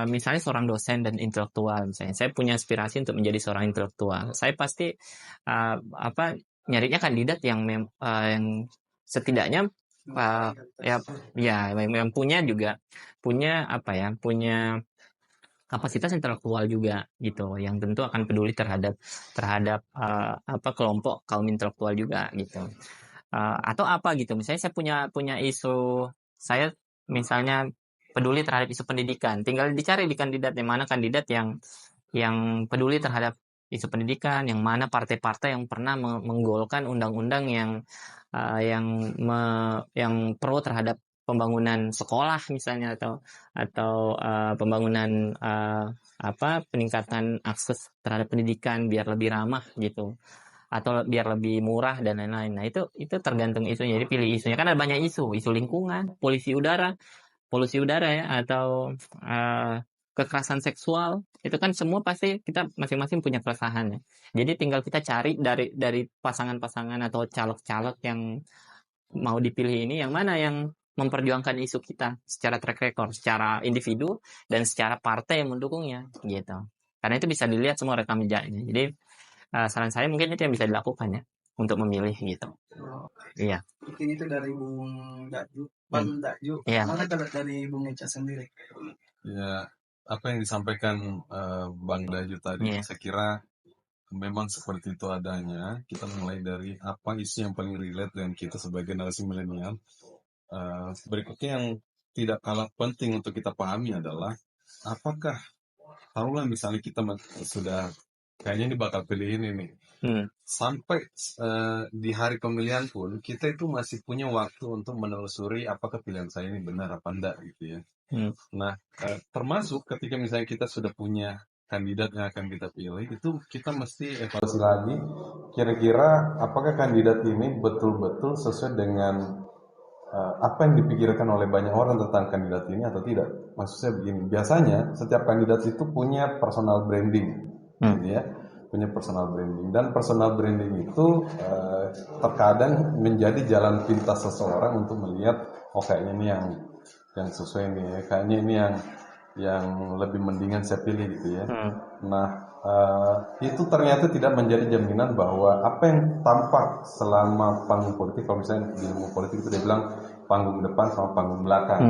misalnya seorang dosen dan intelektual, misalnya saya punya aspirasi untuk menjadi seorang intelektual. Saya pasti nyarinya kandidat yang setidaknya ya yang punya kapasitas intelektual juga gitu, yang tentu akan peduli terhadap kelompok kaum intelektual juga gitu. Atau apa gitu, misalnya saya punya isu, saya misalnya peduli terhadap isu pendidikan, tinggal dicari di kandidat yang mana kandidat yang peduli terhadap isu pendidikan, yang mana partai-partai yang pernah menggolkan undang-undang yang pro terhadap pembangunan sekolah misalnya, atau pembangunan peningkatan akses terhadap pendidikan biar lebih ramah gitu, atau biar lebih murah dan lain-lain. Nah itu tergantung isunya. Jadi pilih isunya, kan ada banyak isu lingkungan, polusi udara ya, atau kekerasan seksual. Itu kan semua pasti kita masing-masing punya keresahan ya. Jadi tinggal kita cari dari pasangan-pasangan atau caleg-caleg yang mau dipilih ini, yang mana yang memperjuangkan isu kita secara track record, secara individu dan secara partai yang mendukungnya gitu. Karena itu bisa dilihat semua rekam jejaknya. Jadi saran saya mungkin itu yang bisa dilakukan ya untuk memilih gitu. Iya. Mungkin itu dari Bung Dakju. Bang Dakju. Iya. Mana kalau dari Bung Eca sendiri? Ya, apa yang disampaikan Bang Dakju tadi, saya kira memang seperti itu adanya. Kita mulai dari apa isu yang paling relate dengan kita sebagai generasi milenial. Berikutnya yang tidak kalah penting untuk kita pahami adalah apakah, taruhlah misalnya kita sudah kayaknya ini bakal pilih ini nih, sampai di hari pemilihan pun kita itu masih punya waktu untuk menelusuri apakah pilihan saya ini benar apa enggak gitu ya. Nah, termasuk ketika misalnya kita sudah punya kandidat yang akan kita pilih, itu kita mesti evaluasi lagi kira-kira apakah kandidat ini betul-betul sesuai dengan apa yang dipikirkan oleh banyak orang tentang kandidat ini atau tidak. Maksudnya begini, biasanya setiap kandidat itu punya personal branding, gitu ya, punya personal branding, dan personal branding itu terkadang menjadi jalan pintas seseorang untuk melihat, oh kayaknya ini yang sesuai nih, kayaknya ini yang lebih mendingan saya pilih gitu ya. Nah, itu ternyata tidak menjadi jaminan bahwa apa yang tampak selama panggung politik, kalau misalnya di ilmu politik itu dia bilang panggung depan sama panggung belakang,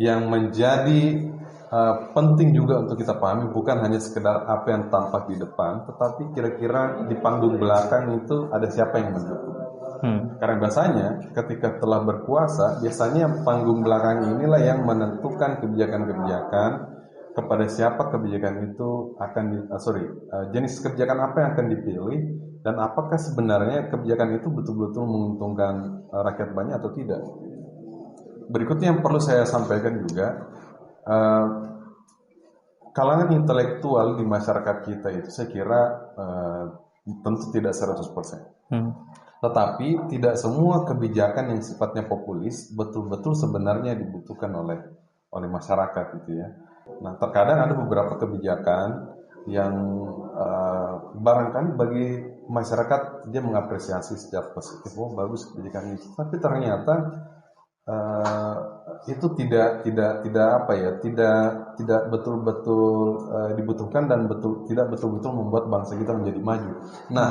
yang menjadi penting juga untuk kita pahami bukan hanya sekedar apa yang tampak di depan, tetapi kira-kira di panggung belakang itu ada siapa yang mendukung. Karena biasanya ketika telah berkuasa, biasanya panggung belakang inilah yang menentukan kebijakan-kebijakan, kepada siapa kebijakan itu jenis kebijakan apa yang akan dipilih, dan apakah sebenarnya kebijakan itu betul-betul menguntungkan rakyat banyak atau tidak. Berikutnya yang perlu saya sampaikan juga, kalangan intelektual di masyarakat kita itu saya kira tentu tidak 100%. Tetapi tidak semua kebijakan yang sifatnya populis betul-betul sebenarnya dibutuhkan oleh masyarakat gitu ya. Nah, terkadang ada beberapa kebijakan yang barangkali bagi masyarakat dia mengapresiasi secara positif, oh bagus kebijakan ini, tapi ternyata itu tidak betul-betul dibutuhkan dan tidak betul-betul membuat bangsa kita menjadi maju. Nah,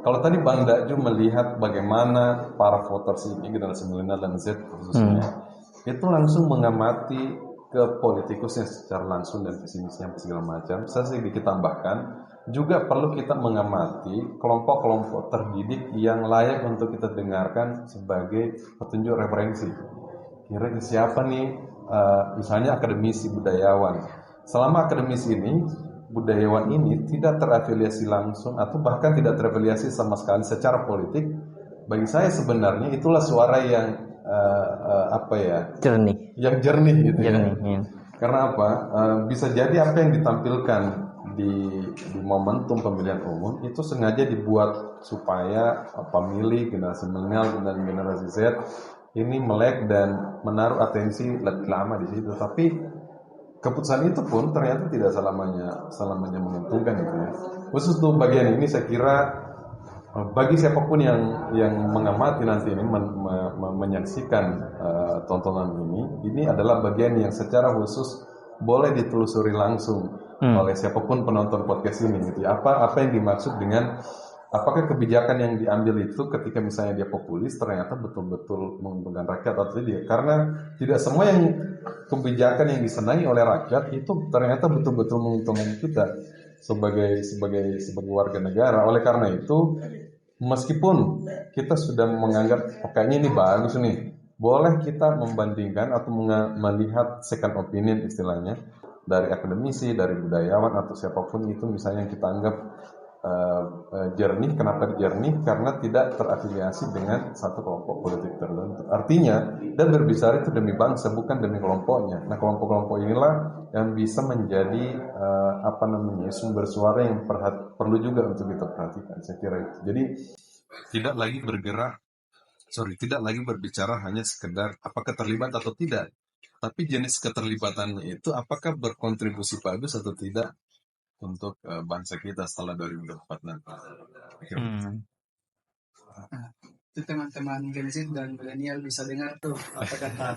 kalau tadi Bang Dakju melihat bagaimana para voters ini, generasi milenial dan Z khususnya, itu langsung mengamati ke politikusnya secara langsung dan pesimisnya segala macam. Saya sedikit tambahkan, juga perlu kita mengamati kelompok-kelompok terdidik yang layak untuk kita dengarkan sebagai petunjuk referensi. Kira-kira siapa nih, misalnya akademisi budayawan. Selama akademisi ini, budayawan ini tidak terafiliasi langsung atau bahkan tidak terafiliasi sama sekali secara politik, bagi saya sebenarnya itulah suara yang jernih gitu ya. Karena apa? Bisa jadi apa yang ditampilkan di momentum pemilihan umum itu sengaja dibuat supaya pemilih generasi milenial dan generasi Z ini melek dan menaruh atensi lebih lama di situ. Tapi keputusan itu pun ternyata tidak selamanya menguntungkan gitu ya. Khusus untuk bagian ini saya kira bagi siapapun yang mengamati nanti ini menyaksikan tontonan ini adalah bagian yang secara khusus boleh ditelusuri langsung oleh siapapun penonton podcast ini gitu ya. Apa yang dimaksud dengan apakah kebijakan yang diambil itu ketika misalnya dia populis ternyata betul-betul menguntungkan rakyat atau tidak? Karena tidak semua yang kebijakan yang disenangi oleh rakyat itu ternyata betul-betul menguntungkan kita sebagai warga negara. Oleh karena itu, meskipun kita sudah menganggap kayaknya ini bagus nih, boleh kita membandingkan atau melihat second opinion istilahnya dari akademisi, dari budayawan atau siapapun itu misalnya yang kita anggap jernih. Kenapa jernih? Karena tidak terafiliasi dengan satu kelompok politik tertentu. Artinya, dia berbicara itu demi bangsa, bukan demi kelompoknya. Nah, kelompok-kelompok inilah yang bisa menjadi sumber suara yang perlu juga untuk kita perhatikan. Saya kira itu. Jadi tidak lagi berbicara hanya sekedar apakah terlibat atau tidak, tapi jenis keterlibatannya itu apakah berkontribusi bagus atau tidak untuk bangsa kita setelah 2024 nanti. Nah, itu teman-teman Gen Z dan milenial bisa dengar tuh apa kata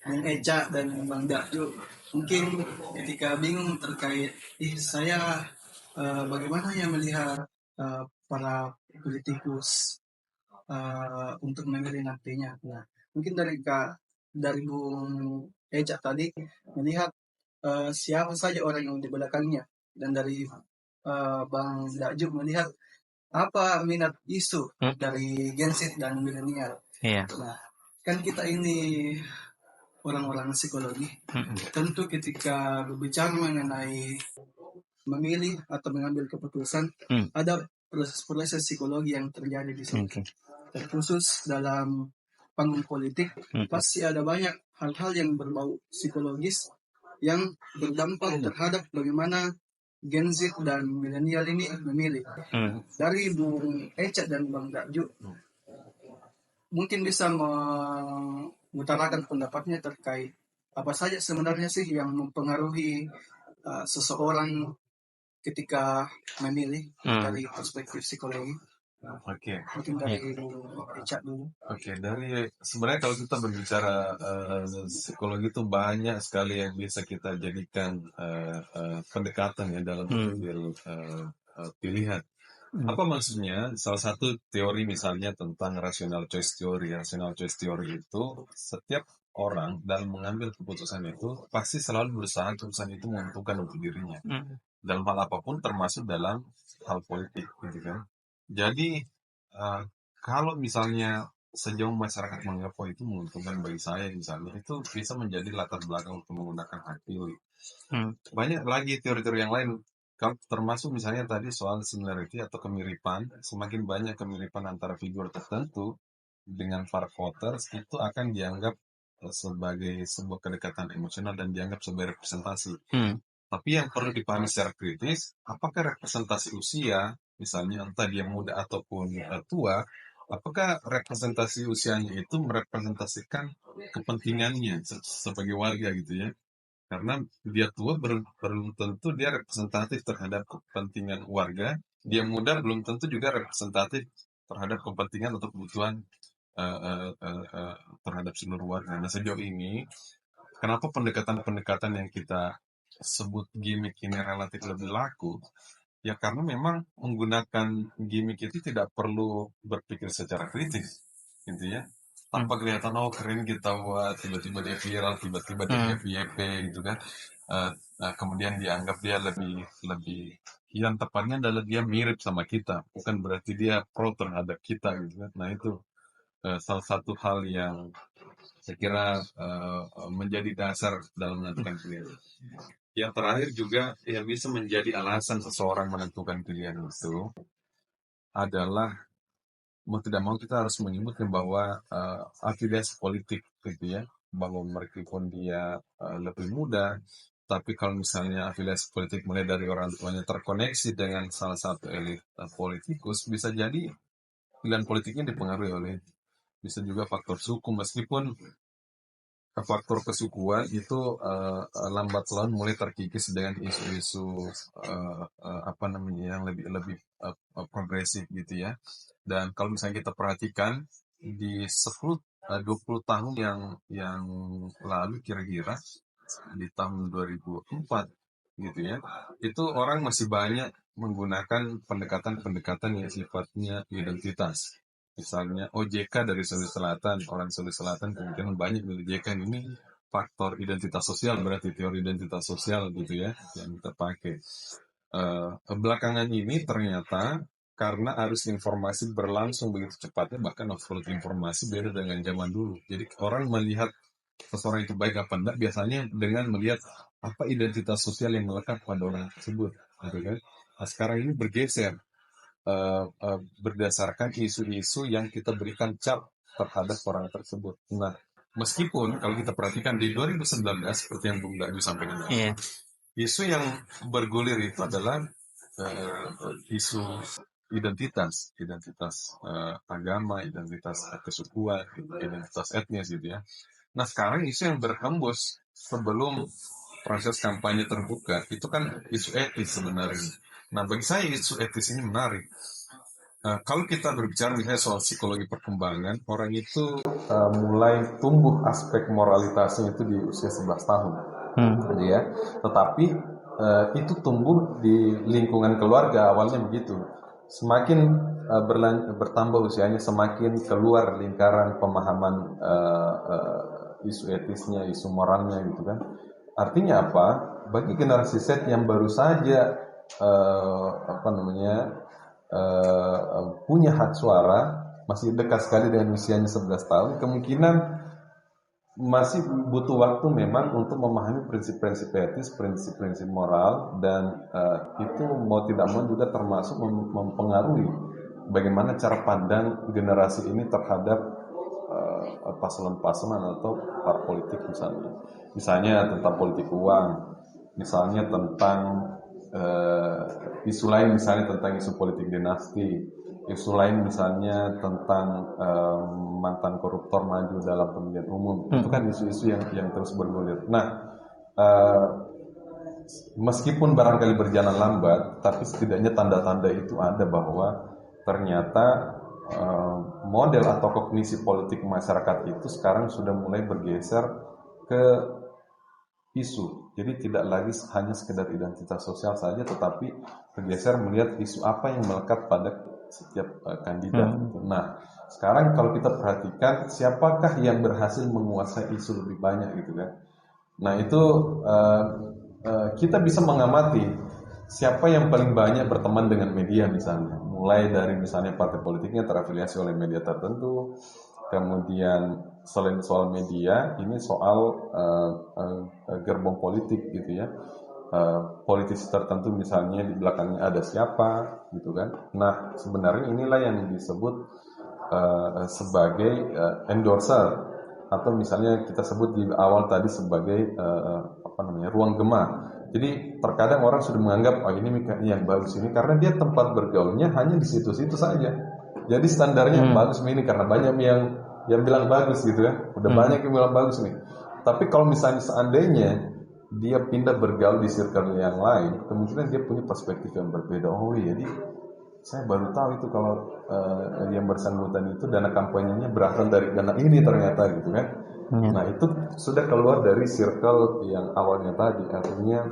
Bung Eca dan Bang Dakju. Mungkin ketika bingung terkait saya bagaimana ya melihat para politikus untuk memilih nantinya. Nah, mungkin dari Bung Eca tadi melihat siapa saja orang yang di belakangnya, dan dari Bang Dakju melihat apa minat isu dari Gen Z dan milenial. Nah, kan kita ini orang-orang psikologi, tentu ketika berbicara mengenai memilih atau mengambil keputusan, ada proses-proses psikologi yang terjadi di sini. Terkhusus dalam panggung politik, pasti ada banyak hal-hal yang berbau psikologis yang berdampak terhadap bagaimana Gen Z dan milenial ini memilih. Dari Bung Eca dan Bang Dakju, mungkin bisa mengutarakan pendapatnya terkait apa saja sebenarnya sih yang mempengaruhi seseorang ketika memilih dari perspektif psikologi. Oke. Mungkin dari Bung Eca dulu. Oke, sebenarnya kalau kita berbicara psikologi itu banyak sekali yang bisa kita jadikan pendekatan ya dalam mengambil pilihan. Apa maksudnya? Salah satu teori misalnya tentang rational choice theory. Rational choice theory itu setiap orang dalam mengambil keputusan itu pasti selalu berusaha keputusan itu menguntungkan untuk dirinya. Dalam hal apapun termasuk dalam hal politik gitu kan. Jadi kalau misalnya sejauh masyarakat menganggap itu menguntungkan bagi saya misalnya, itu bisa menjadi latar belakang untuk menggunakan hak pilih. Banyak lagi teori-teori yang lain, termasuk misalnya tadi soal similarity atau kemiripan. Semakin banyak kemiripan antara figur tertentu dengan para voters, itu akan dianggap sebagai sebuah kedekatan emosional dan dianggap sebagai representasi. Tapi yang perlu dipahami secara kritis, apakah representasi usia, misalnya entah dia muda ataupun tua, apakah representasi usianya itu merepresentasikan kepentingannya sebagai warga gitu ya? Karena dia tua belum tentu dia representatif terhadap kepentingan warga, dia muda belum tentu juga representatif terhadap kepentingan atau kebutuhan terhadap seluruh warga. Nah, sejauh ini, kenapa pendekatan-pendekatan yang kita sebut gimmick ini relatif lebih laku? Ya karena memang menggunakan gimmick itu tidak perlu berpikir secara kritis, gitu ya. Tanpa kelihatan keren kita buat, tiba-tiba dia viral, tiba-tiba dia FYP gitu kan. Kemudian dianggap dia lebih yang tepatnya adalah dia mirip sama kita, bukan berarti dia pro terhadap kita gitu kan. Nah itu salah satu hal yang saya kira menjadi dasar dalam menentukan pilihan. Yang terakhir juga yang bisa menjadi alasan seseorang menentukan pilihan itu adalah mau tidak mau kita harus menyebutkan bahwa afiliasi politik gitu ya, bahwa meskipun dia lebih muda, tapi kalau misalnya afiliasi politik mulai dari orang tuanya terkoneksi dengan salah satu elit politikus, bisa jadi pilihan politiknya dipengaruhi oleh, bisa juga faktor suku, meskipun faktor kesukuan itu lambat laun mulai terkikis dengan isu-isu apa namanya yang lebih lebih progresif gitu ya. Dan kalau misalnya kita perhatikan di 20 tahun yang lalu kira-kira di tahun 2004 gitu ya, itu orang masih banyak menggunakan pendekatan-pendekatan yang sifatnya identitas. Misalnya OJK dari Sulawesi Selatan, orang Sulawesi Selatan kemudian banyak milih JK ini faktor identitas sosial, berarti teori identitas sosial gitu ya yang kita pakai. Belakangan ini ternyata karena arus informasi berlangsung begitu cepatnya, bahkan overload informasi beda dengan zaman dulu. Jadi orang melihat seseorang itu baik apa enggak biasanya dengan melihat apa identitas sosial yang melekat pada orang tersebut, gitu kan? Nah, sekarang ini bergeser berdasarkan isu-isu yang kita berikan cap terhadap orang tersebut. Nah, meskipun kalau kita perhatikan di 2019 seperti yang Bung Daju sampaikan, Iya. isu yang bergulir itu adalah isu identitas agama, identitas kesukuan, identitas etnis gitu ya. Nah sekarang isu yang berhembus sebelum proses kampanye terbuka itu kan isu etis sebenarnya. Nah bagi saya isu etis ini menarik. Kalau kita berbicara misalnya soal psikologi perkembangan, orang itu mulai tumbuh aspek moralitasnya itu di usia 11 tahun. Gitu ya. Tetapi itu tumbuh di lingkungan keluarga awalnya begitu. Semakin bertambah usianya, semakin keluar lingkaran pemahaman isu etisnya, isu moralnya gitu kan. Artinya apa? Bagi generasi Z yang baru saja punya hak suara, masih dekat sekali dengan usianya 11 tahun, kemungkinan masih butuh waktu memang untuk memahami prinsip-prinsip etis, prinsip-prinsip moral, dan itu mau tidak mau juga termasuk mempengaruhi bagaimana cara pandang generasi ini terhadap paslon-paslon atau partai politik misalnya tentang politik uang, misalnya tentang isu lain, misalnya tentang isu politik dinasti, isu lain misalnya tentang mantan koruptor maju dalam pemilihan umum. Itu kan isu-isu yang terus bergulir. Nah, meskipun barangkali berjalan lambat, tapi setidaknya tanda-tanda itu ada bahwa ternyata model atau kognisi politik masyarakat itu sekarang sudah mulai bergeser ke isu. Jadi tidak lagi hanya sekedar identitas sosial saja, tetapi bergeser melihat isu apa yang melekat pada setiap kandidat. Nah, sekarang kalau kita perhatikan siapakah yang berhasil menguasai isu lebih banyak gitu kan. Nah, itu kita bisa mengamati siapa yang paling banyak berteman dengan media misalnya. Mulai dari misalnya partai politiknya terafiliasi oleh media tertentu, kemudian selain soal media, ini soal gerbong politik gitu ya. Politisi tertentu misalnya di belakangnya ada siapa gitu kan. Nah sebenarnya inilah yang disebut sebagai endorser, atau misalnya kita sebut di awal tadi sebagai ruang gema. Jadi terkadang orang sudah menganggap ini yang bagus ini karena dia tempat bergaulnya hanya di situ-situ saja. Jadi standarnya bagus ini karena banyak yang bilang bagus gitu kan. Udah banyak yang bilang bagus nih. Tapi kalau misalnya seandainya dia pindah bergaul di circle yang lain, kemungkinan dia punya perspektif yang berbeda. Oh iya, jadi saya baru tahu itu kalau yang bersangkutan itu dana kampanyenya berasal dari dana ini ternyata gitu kan. Nah itu sudah keluar dari circle yang awalnya tadi, artinya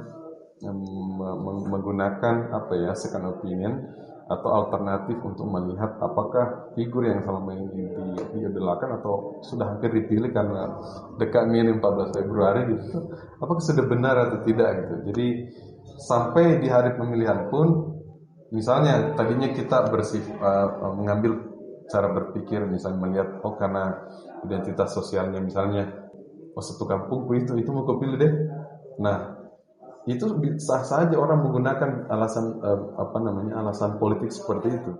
menggunakan second opinion atau alternatif untuk melihat apakah figur yang selama ini diidolakan atau sudah hampir dipilih karena dekat minim 14 Februari gitu, apakah sudah benar atau tidak gitu. Jadi sampai di hari pemilihan pun, misalnya tadinya kita mengambil cara berpikir, misalnya melihat karena identitas sosialnya misalnya satu kampungku itu mau kau pilih deh. Nah itu sah saja orang menggunakan alasan alasan politik seperti itu.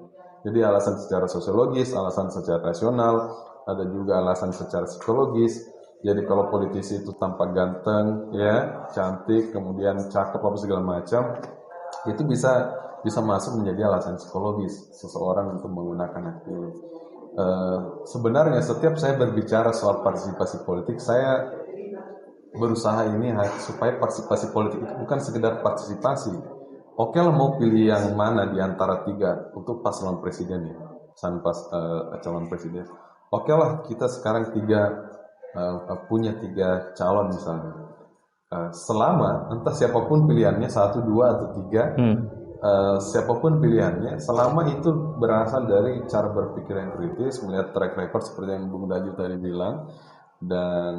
Jadi alasan secara sosiologis, alasan secara rasional, ada juga alasan secara psikologis. Jadi kalau politisi itu tampak ganteng ya, cantik, kemudian cakep apa segala macam, itu bisa masuk menjadi alasan psikologis seseorang untuk menggunakan hak pilih. Sebenarnya setiap saya berbicara soal partisipasi politik, saya berusaha ini supaya partisipasi politik itu bukan sekedar partisipasi. Oke lah mau pilih yang mana di antara 3 untuk paslon presiden ya, calon presiden. Oke lah kita sekarang punya 3 calon misalnya. Selama entah siapapun pilihannya 1, 2 atau 3, siapapun pilihannya, selama itu berasal dari cara berpikir yang kritis, melihat track record seperti yang Bung Daju tadi bilang, dan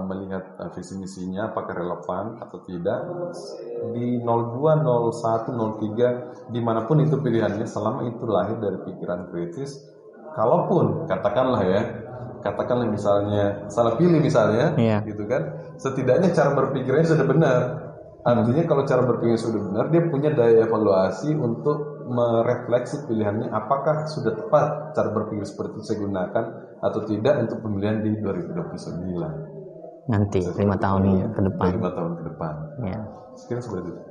melihat visi misinya apakah relevan atau tidak di 02, 01, 03 dimanapun itu pilihannya, selama itu lahir dari pikiran kritis. Kalaupun katakanlah misalnya salah pilih misalnya, gitu kan, setidaknya cara berpikirnya sudah benar. Artinya kalau cara berpikir sudah benar, dia punya daya evaluasi untuk merefleksi pilihannya, apakah sudah tepat cara berpikir seperti itu saya gunakan atau tidak untuk pemilihan di 2029. Nanti 5 tahun ke depan. 5 tahun ke depan. Ya. Sekiranya seperti itu.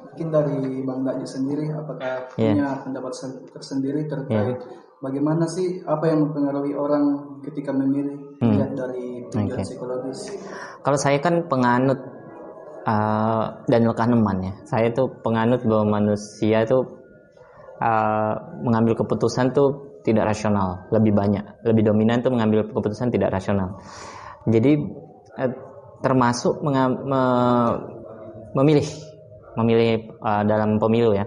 Mungkin dari Bang Daju sendiri, apakah punya pendapat tersendiri terkait bagaimana sih apa yang mempengaruhi orang ketika memilih, lihat dari tujuan psikologis? Kalau saya kan penganut Daniel Kahneman ya. Saya tuh penganut bahwa manusia tuh mengambil keputusan tuh tidak rasional, lebih dominan tuh mengambil keputusan tidak rasional. Jadi termasuk memilih dalam pemilu ya.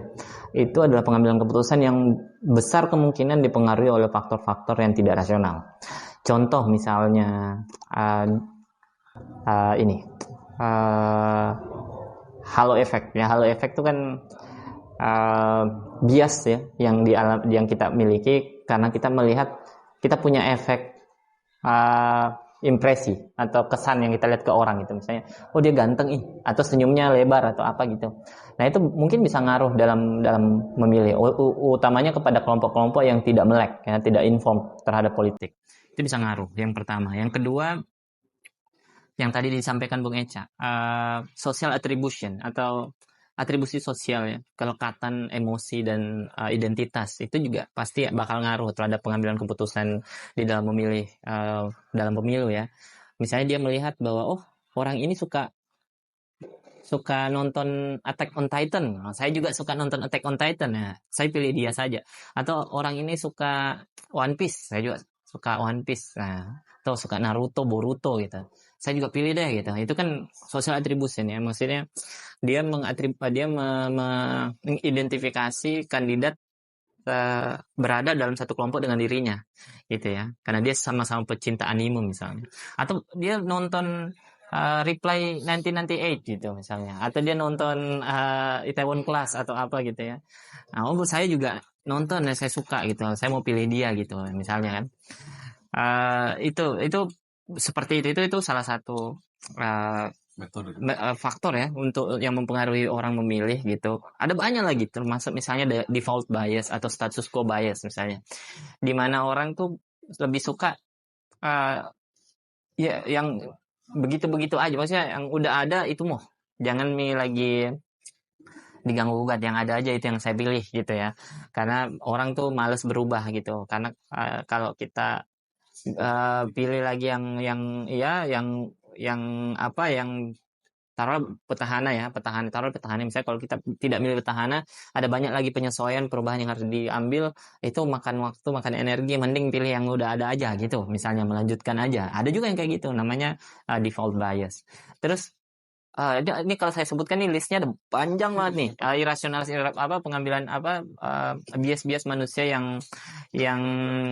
Itu adalah pengambilan keputusan yang besar kemungkinan dipengaruhi oleh faktor-faktor yang tidak rasional. Contoh misalnya halo effect ya. Halo effect itu kan bias ya yang kita miliki karena kita melihat, kita punya efek impresi atau kesan yang kita lihat ke orang gitu, misalnya oh dia ganteng atau senyumnya lebar atau apa gitu. Nah itu mungkin bisa ngaruh dalam memilih, utamanya kepada kelompok-kelompok yang tidak melek ya, tidak inform terhadap politik. Itu bisa ngaruh. Yang pertama. Yang kedua, yang tadi disampaikan Bung Echa, social attribution atau atribusi sosial ya, kelekatan emosi dan identitas itu juga pasti bakal ngaruh terhadap pengambilan keputusan di dalam memilih dalam pemilu ya. Misalnya dia melihat bahwa orang ini suka nonton Attack on Titan, saya juga suka nonton Attack on Titan ya, saya pilih dia saja. Atau orang ini suka One Piece, saya juga suka One Piece, atau suka Naruto, Boruto gitu, saya juga pilih deh gitu. Itu kan social attribution ya, maksudnya dia mengidentifikasi kandidat berada dalam satu kelompok dengan dirinya gitu ya, karena dia sama-sama pecinta anime misalnya, atau dia nonton Reply 1998 gitu misalnya, atau dia nonton Itaewon Class atau apa gitu ya. Nah, saya juga nonton ya, saya suka gitu, saya mau pilih dia gitu misalnya kan. Itu seperti itu salah satu faktor ya untuk yang mempengaruhi orang memilih gitu. Ada banyak lagi, termasuk misalnya default bias atau status quo bias misalnya, di mana orang tuh lebih suka ya yang begitu-begitu aja, maksudnya yang udah ada itu jangan lagi diganggu gugat, yang ada aja itu yang saya pilih gitu ya. Karena orang tuh males berubah gitu, karena kalau kita pilih lagi yang taruh petahana misalnya, kalau kita tidak milih petahana, ada banyak lagi penyesuaian perubahan yang harus diambil, itu makan waktu, makan energi, mending pilih yang udah ada aja gitu, misalnya melanjutkan aja. Ada juga yang kayak gitu, namanya default bias. Terus ini kalau saya sebutkan nih listnya ada panjang banget nih, pengambilan bias manusia yang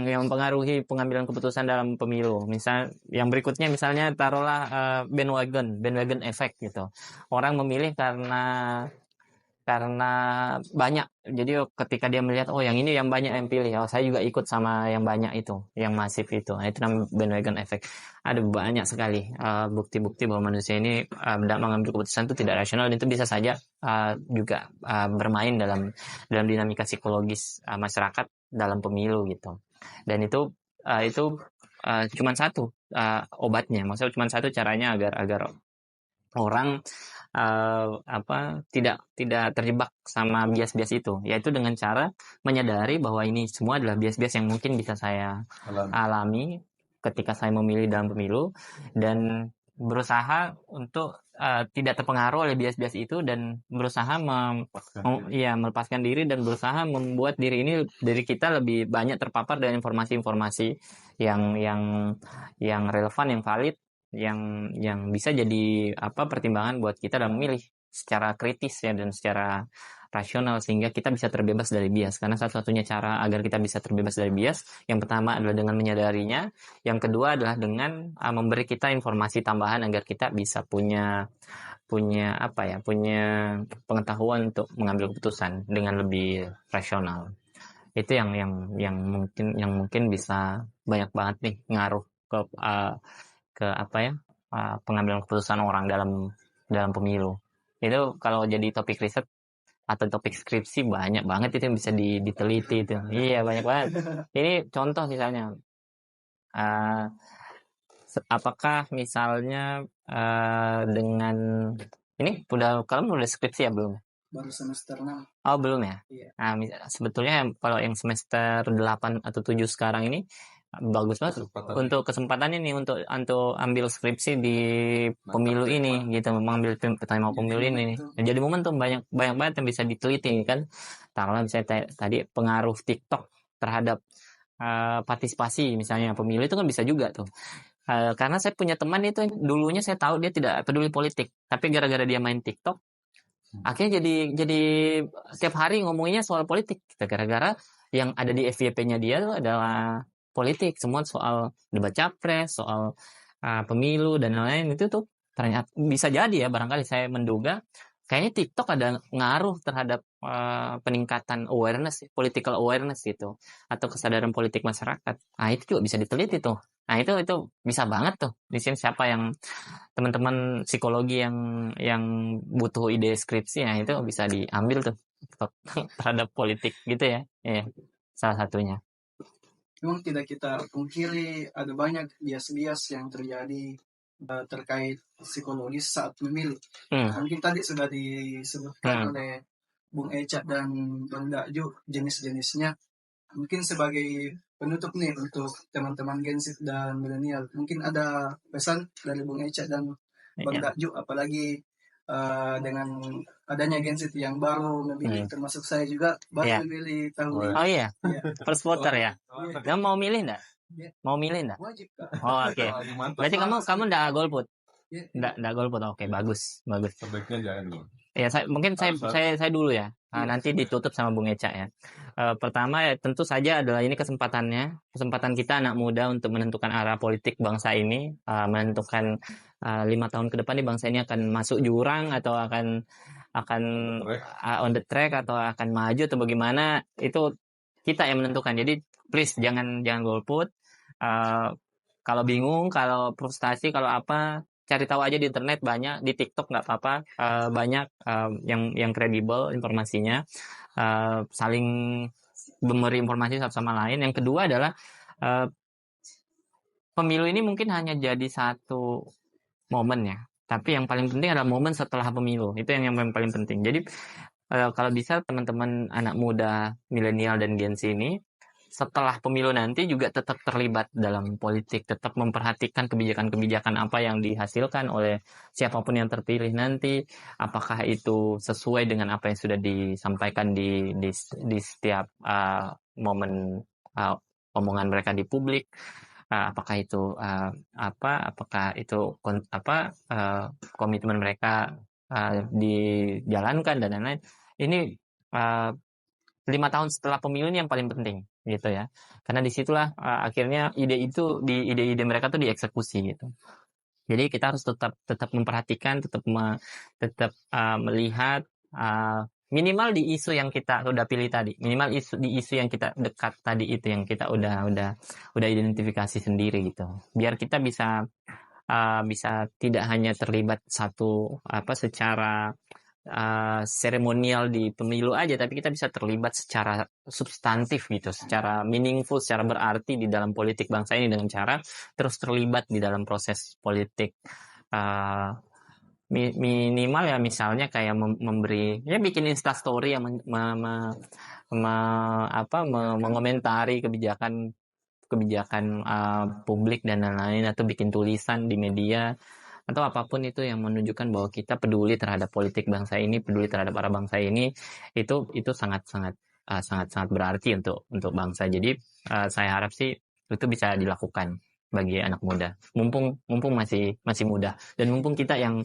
mempengaruhi pengambilan keputusan dalam pemilu. Misal yang berikutnya, misalnya taruhlah bandwagon effect gitu. Orang memilih karena banyak. Jadi ketika dia melihat yang ini yang banyak yang pilih, saya juga ikut sama yang banyak itu, yang masif itu. Nah, itu namanya bandwagon effect. Ada banyak sekali bukti-bukti bahwa manusia ini mengambil keputusan itu tidak rasional, dan itu bisa saja juga bermain dalam dinamika psikologis masyarakat dalam pemilu gitu. Dan itu cuma satu obatnya, maksudnya cuma satu caranya agar orang tidak terjebak sama bias-bias itu, yaitu dengan cara menyadari bahwa ini semua adalah bias-bias yang mungkin bisa saya alami ketika saya memilih dalam pemilu, dan berusaha untuk tidak terpengaruh oleh bias-bias itu dan berusaha melepaskan diri dan berusaha membuat diri kita lebih banyak terpapar dengan informasi-informasi yang relevan, yang valid, yang bisa jadi pertimbangan buat kita dalam memilih secara kritis ya dan secara rasional sehingga kita bisa terbebas dari bias. Karena satu-satunya cara agar kita bisa terbebas dari bias, yang pertama adalah dengan menyadarinya, yang kedua adalah dengan memberi kita informasi tambahan agar kita bisa punya pengetahuan untuk mengambil keputusan dengan lebih rasional. Itu yang mungkin bisa banyak banget nih ngaruh ke pengambilan keputusan orang dalam pemilu. Itu kalau jadi topik riset atau topik skripsi banyak banget itu yang bisa diteliti itu. Iya, banyak banget. Ini contoh misalnya apakah misalnya dengan ini kalian udah skripsi ya belum? Baru semester 6. Oh, belum ya? Iya. Nah, sebetulnya kalau yang semester 8 atau 7 sekarang ini bagus banget untuk kesempatan ini untuk ambil skripsi di pemilu ini gitu, mengambil tema pemilu ini. Jadi momentum banyak banget yang bisa diteliti kan. Taruhlah misalnya tadi pengaruh TikTok terhadap partisipasi misalnya pemilu itu kan bisa juga tuh. Karena saya punya teman itu dulunya saya tahu dia tidak peduli politik, tapi gara-gara dia main TikTok akhirnya jadi setiap hari ngomonginnya soal politik. Gara-gara yang ada di FYP-nya dia itu adalah politik, semua soal debat capres, soal pemilu dan lain-lain. Itu tuh ternyata bisa jadi ya, barangkali saya menduga kayaknya TikTok ada ngaruh terhadap peningkatan awareness, political awareness gitu, atau kesadaran politik masyarakat. Nah, itu juga bisa diteliti tuh. Nah, itu bisa banget tuh. Di sini siapa yang teman-teman psikologi yang butuh ide skripsi, ya itu bisa diambil tuh terhadap politik gitu ya. Iya, salah satunya. Memang tidak kita pungkiri ada banyak bias-bias yang terjadi terkait psikologis saat memilih. Mungkin tadi sudah disebutkan oleh Bung Eca dan Bang Dakju jenis-jenisnya. Mungkin sebagai penutup nih untuk teman-teman Gen Z dan milenial, mungkin ada pesan dari Bung Eca dan Bang Dakju, apalagi dengan adanya Gen Z yang baru memilih, termasuk saya juga baru memilih tahun ini. Oh iya, first voter ya. Kamu mau milih enggak? Mau milih enggak? Wajib, Kak. Oh, oke. Berarti kamu enggak golput? Enggak golput. Oke, bagus. Sebaiknya jangan dulu. Ya, mungkin saya dulu ya. Nanti ditutup sama Bung Eca ya. Pertama ya tentu saja adalah ini kesempatan kita anak muda untuk menentukan arah politik bangsa ini, menentukan 5 tahun ke depan nih bangsa ini akan masuk jurang atau akan on the track atau akan maju atau bagaimana, itu kita yang menentukan. Jadi please jangan golput. Kalau bingung, kalau frustasi, kalau apa, cari tahu aja di internet, banyak di TikTok nggak apa-apa, banyak yang kredibel informasinya, saling memberi informasi satu sama lain. Yang kedua adalah pemilu ini mungkin hanya jadi satu momen ya, tapi yang paling penting adalah momen setelah pemilu, itu yang paling penting. Jadi kalau bisa teman-teman anak muda, milenial dan Gen Z ini setelah pemilu nanti juga tetap terlibat dalam politik, tetap memperhatikan kebijakan-kebijakan apa yang dihasilkan oleh siapapun yang terpilih nanti, apakah itu sesuai dengan apa yang sudah disampaikan di setiap momen omongan mereka di publik, apakah itu komitmen mereka dijalankan dan lain-lain. Ini 5 tahun setelah pemilu ini yang paling penting gitu ya, karena disitulah akhirnya ide-ide mereka tuh dieksekusi gitu. Jadi kita harus tetap memperhatikan, tetap melihat minimal di isu yang kita udah pilih tadi, minimal di isu yang kita dekat tadi, itu yang kita udah identifikasi sendiri gitu, biar kita bisa tidak hanya terlibat secara seremonial di pemilu aja, tapi kita bisa terlibat secara substantif gitu, secara meaningful, secara berarti di dalam politik bangsa ini dengan cara terus terlibat di dalam proses politik. Minimal ya misalnya kayak memberi, ya bikin instastory yang mengomentari kebijakan publik dan lain-lain, atau bikin tulisan di media atau apapun itu yang menunjukkan bahwa kita peduli terhadap politik bangsa ini, peduli terhadap para bangsa ini, itu sangat berarti untuk bangsa. Jadi saya harap sih itu bisa dilakukan bagi anak muda. Mumpung masih muda dan mumpung kita yang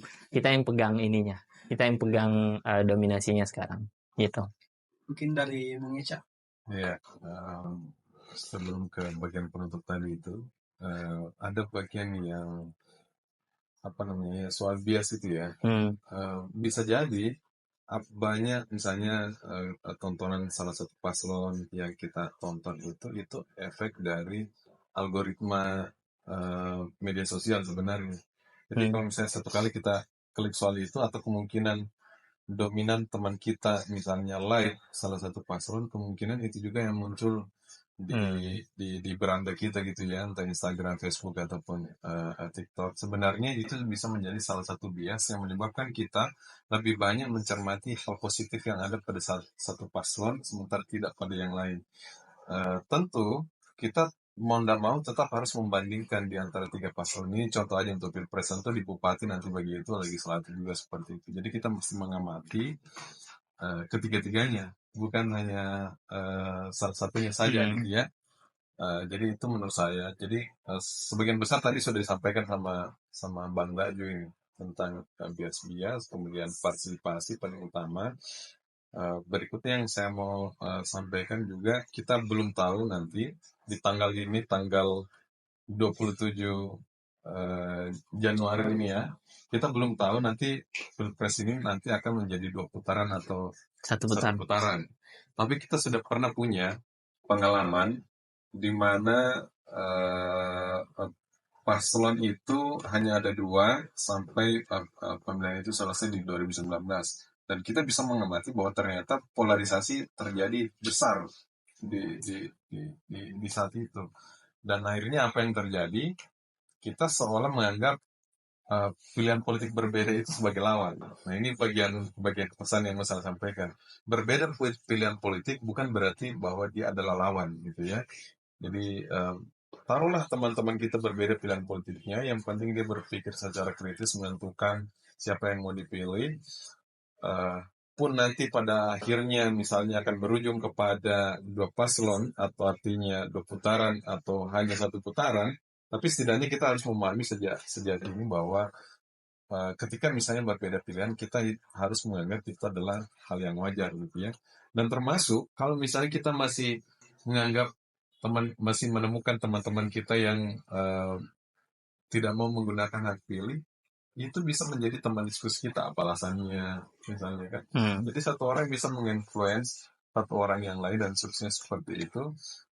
pegang ininya, kita yang pegang dominasinya sekarang, gitu. Mungkin dari Bung Eca. Ya, sebelum ke bagian penutup tadi itu, ada bagian yang soal bias itu ya. Bisa jadi banyak misalnya tontonan salah satu paslon yang kita tonton itu efek dari algoritma media sosial sebenarnya. Jadi kalau misalnya satu kali kita klik soal itu, atau kemungkinan dominan teman kita misalnya like salah satu paslon, kemungkinan itu juga yang muncul di beranda kita gitu ya, entah Instagram, Facebook ataupun TikTok. Sebenarnya itu bisa menjadi salah satu bias yang menyebabkan kita lebih banyak mencermati hal positif yang ada pada satu paslon sementara tidak pada yang lain. Tentu kita mau tidak mau tetap harus membandingkan di antara tiga paslon ini. Contoh aja untuk Pilpres, tentu di Bupati nanti bagi itu legislatif juga seperti itu. Jadi kita mesti mengamati ketiga-tiganya, bukan hanya salah satunya saja gitu ya. Jadi itu menurut saya. Jadi sebagian besar tadi sudah disampaikan sama Bang Daju ini tentang bias-bias, kemudian partisipasi paling utama. Berikutnya yang saya mau sampaikan juga, kita belum tahu nanti di tanggal ini, tanggal 27 Januari ini ya, kita belum tahu nanti Pilpres ini nanti akan menjadi 2 putaran atau Satu satu putaran. putaran. Tapi kita sudah pernah punya pengalaman di mana paslon itu hanya ada 2 sampai pemilihan itu selesai di 2019. Dan kita bisa mengamati bahwa ternyata polarisasi terjadi besar di saat itu. Dan akhirnya apa yang terjadi? Kita seolah menganggap pilihan politik berbeda itu sebagai lawan. Nah, ini bagian pesan yang mau saya sampaikan. Berbeda pilihan politik bukan berarti bahwa dia adalah lawan, gitu ya. Jadi taruhlah teman-teman kita berbeda pilihan politiknya, yang penting dia berpikir secara kritis menentukan siapa yang mau dipilih. Pun nanti pada akhirnya misalnya akan berujung kepada 2 paslon, atau artinya 2 putaran atau hanya 1 putaran, tapi setidaknya kita harus memahami sejak ini bahwa ketika misalnya berbeda pilihan, kita harus menganggap itu adalah hal yang wajar gitu ya. Dan termasuk kalau misalnya kita masih menganggap masih menemukan teman-teman kita yang tidak mau menggunakan hak pilih, itu bisa menjadi teman diskusi kita apa alasannya misalnya kan. Jadi satu orang bisa menginfluence satu orang yang lain dan seterusnya seperti itu.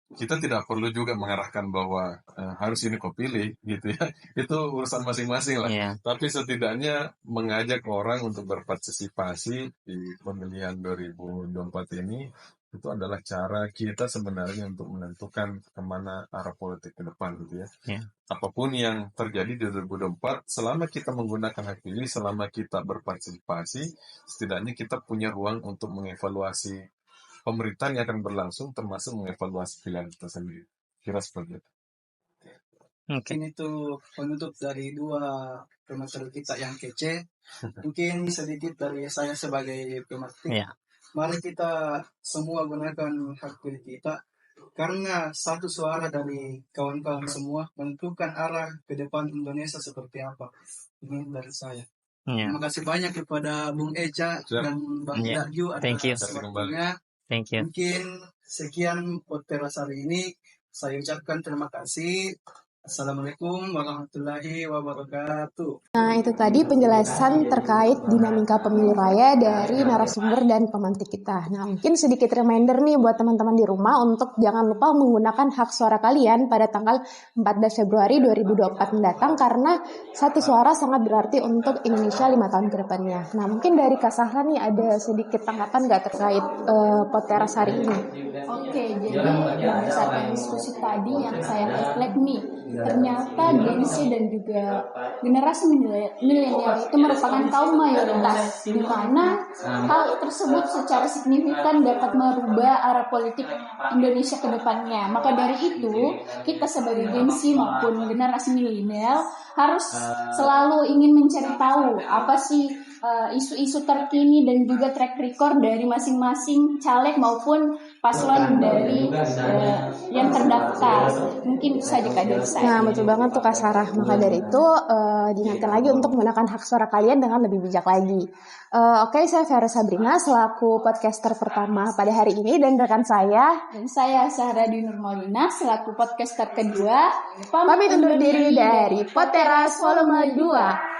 Kita tidak perlu juga mengarahkan bahwa harus ini kau pilih gitu ya. Itu urusan masing-masing lah. Tapi setidaknya mengajak orang untuk berpartisipasi di pemilihan 2024 ini, itu adalah cara kita sebenarnya untuk menentukan kemana arah politik ke depan gitu ya. Apapun yang terjadi di 2024, selama kita menggunakan hak pilih, selama kita berpartisipasi, setidaknya kita punya ruang untuk mengevaluasi pemerintahan yang akan berlangsung, termasuk mengevaluasi pilihan kita sendiri. Kira seperti itu. Mungkin itu penutup dari 2 pemateri kita yang kece. Mungkin sedikit dari saya sebagai pemateri. Mari kita semua gunakan hak pilih kita, karena satu suara dari kawan-kawan semua menentukan arah ke depan Indonesia seperti apa. Ini dari saya. Terima kasih banyak kepada Bung Eca dan Bang Daju atas waktunya. Mungkin sekian podcast hari ini. Saya ucapkan terima kasih. Assalamualaikum warahmatullahi wabarakatuh. Nah, itu tadi penjelasan terkait dinamika pemilu raya dari narasumber dan pemantik kita. Nah, mungkin sedikit reminder nih buat teman-teman di rumah untuk jangan lupa menggunakan hak suara kalian pada tanggal 14 Februari 2024 mendatang, karena satu suara sangat berarti untuk Indonesia 5 tahun ke depannya. Nah, mungkin dari Kak Sahra nih ada sedikit tanggapan nggak terkait podcast hari ini? Oke, jadi berdasarkan diskusi tadi yang saya reflect nih, ternyata Gen Z dan juga generasi milenial itu merupakan kaum mayoritas, di mana hal tersebut secara signifikan dapat merubah arah politik Indonesia ke depannya. Maka dari itu, kita sebagai Gen Z maupun generasi milenial harus selalu ingin mencari tahu apa sih isu-isu terkini dan juga track record dari masing-masing caleg maupun paslon dari yang terdaftar. Mungkin itu saja Kak dari saya. Nah, betul banget tuh Kak Sarah. Maka dari itu diingatkan lagi untuk menggunakan hak suara kalian dengan lebih bijak lagi. Oke, saya Vera Sabrina selaku podcaster pertama pada hari ini dan rekan saya Dan saya Sahra Dinur Maulina selaku podcaster kedua pamit undur diri dari Podteras Volume 2.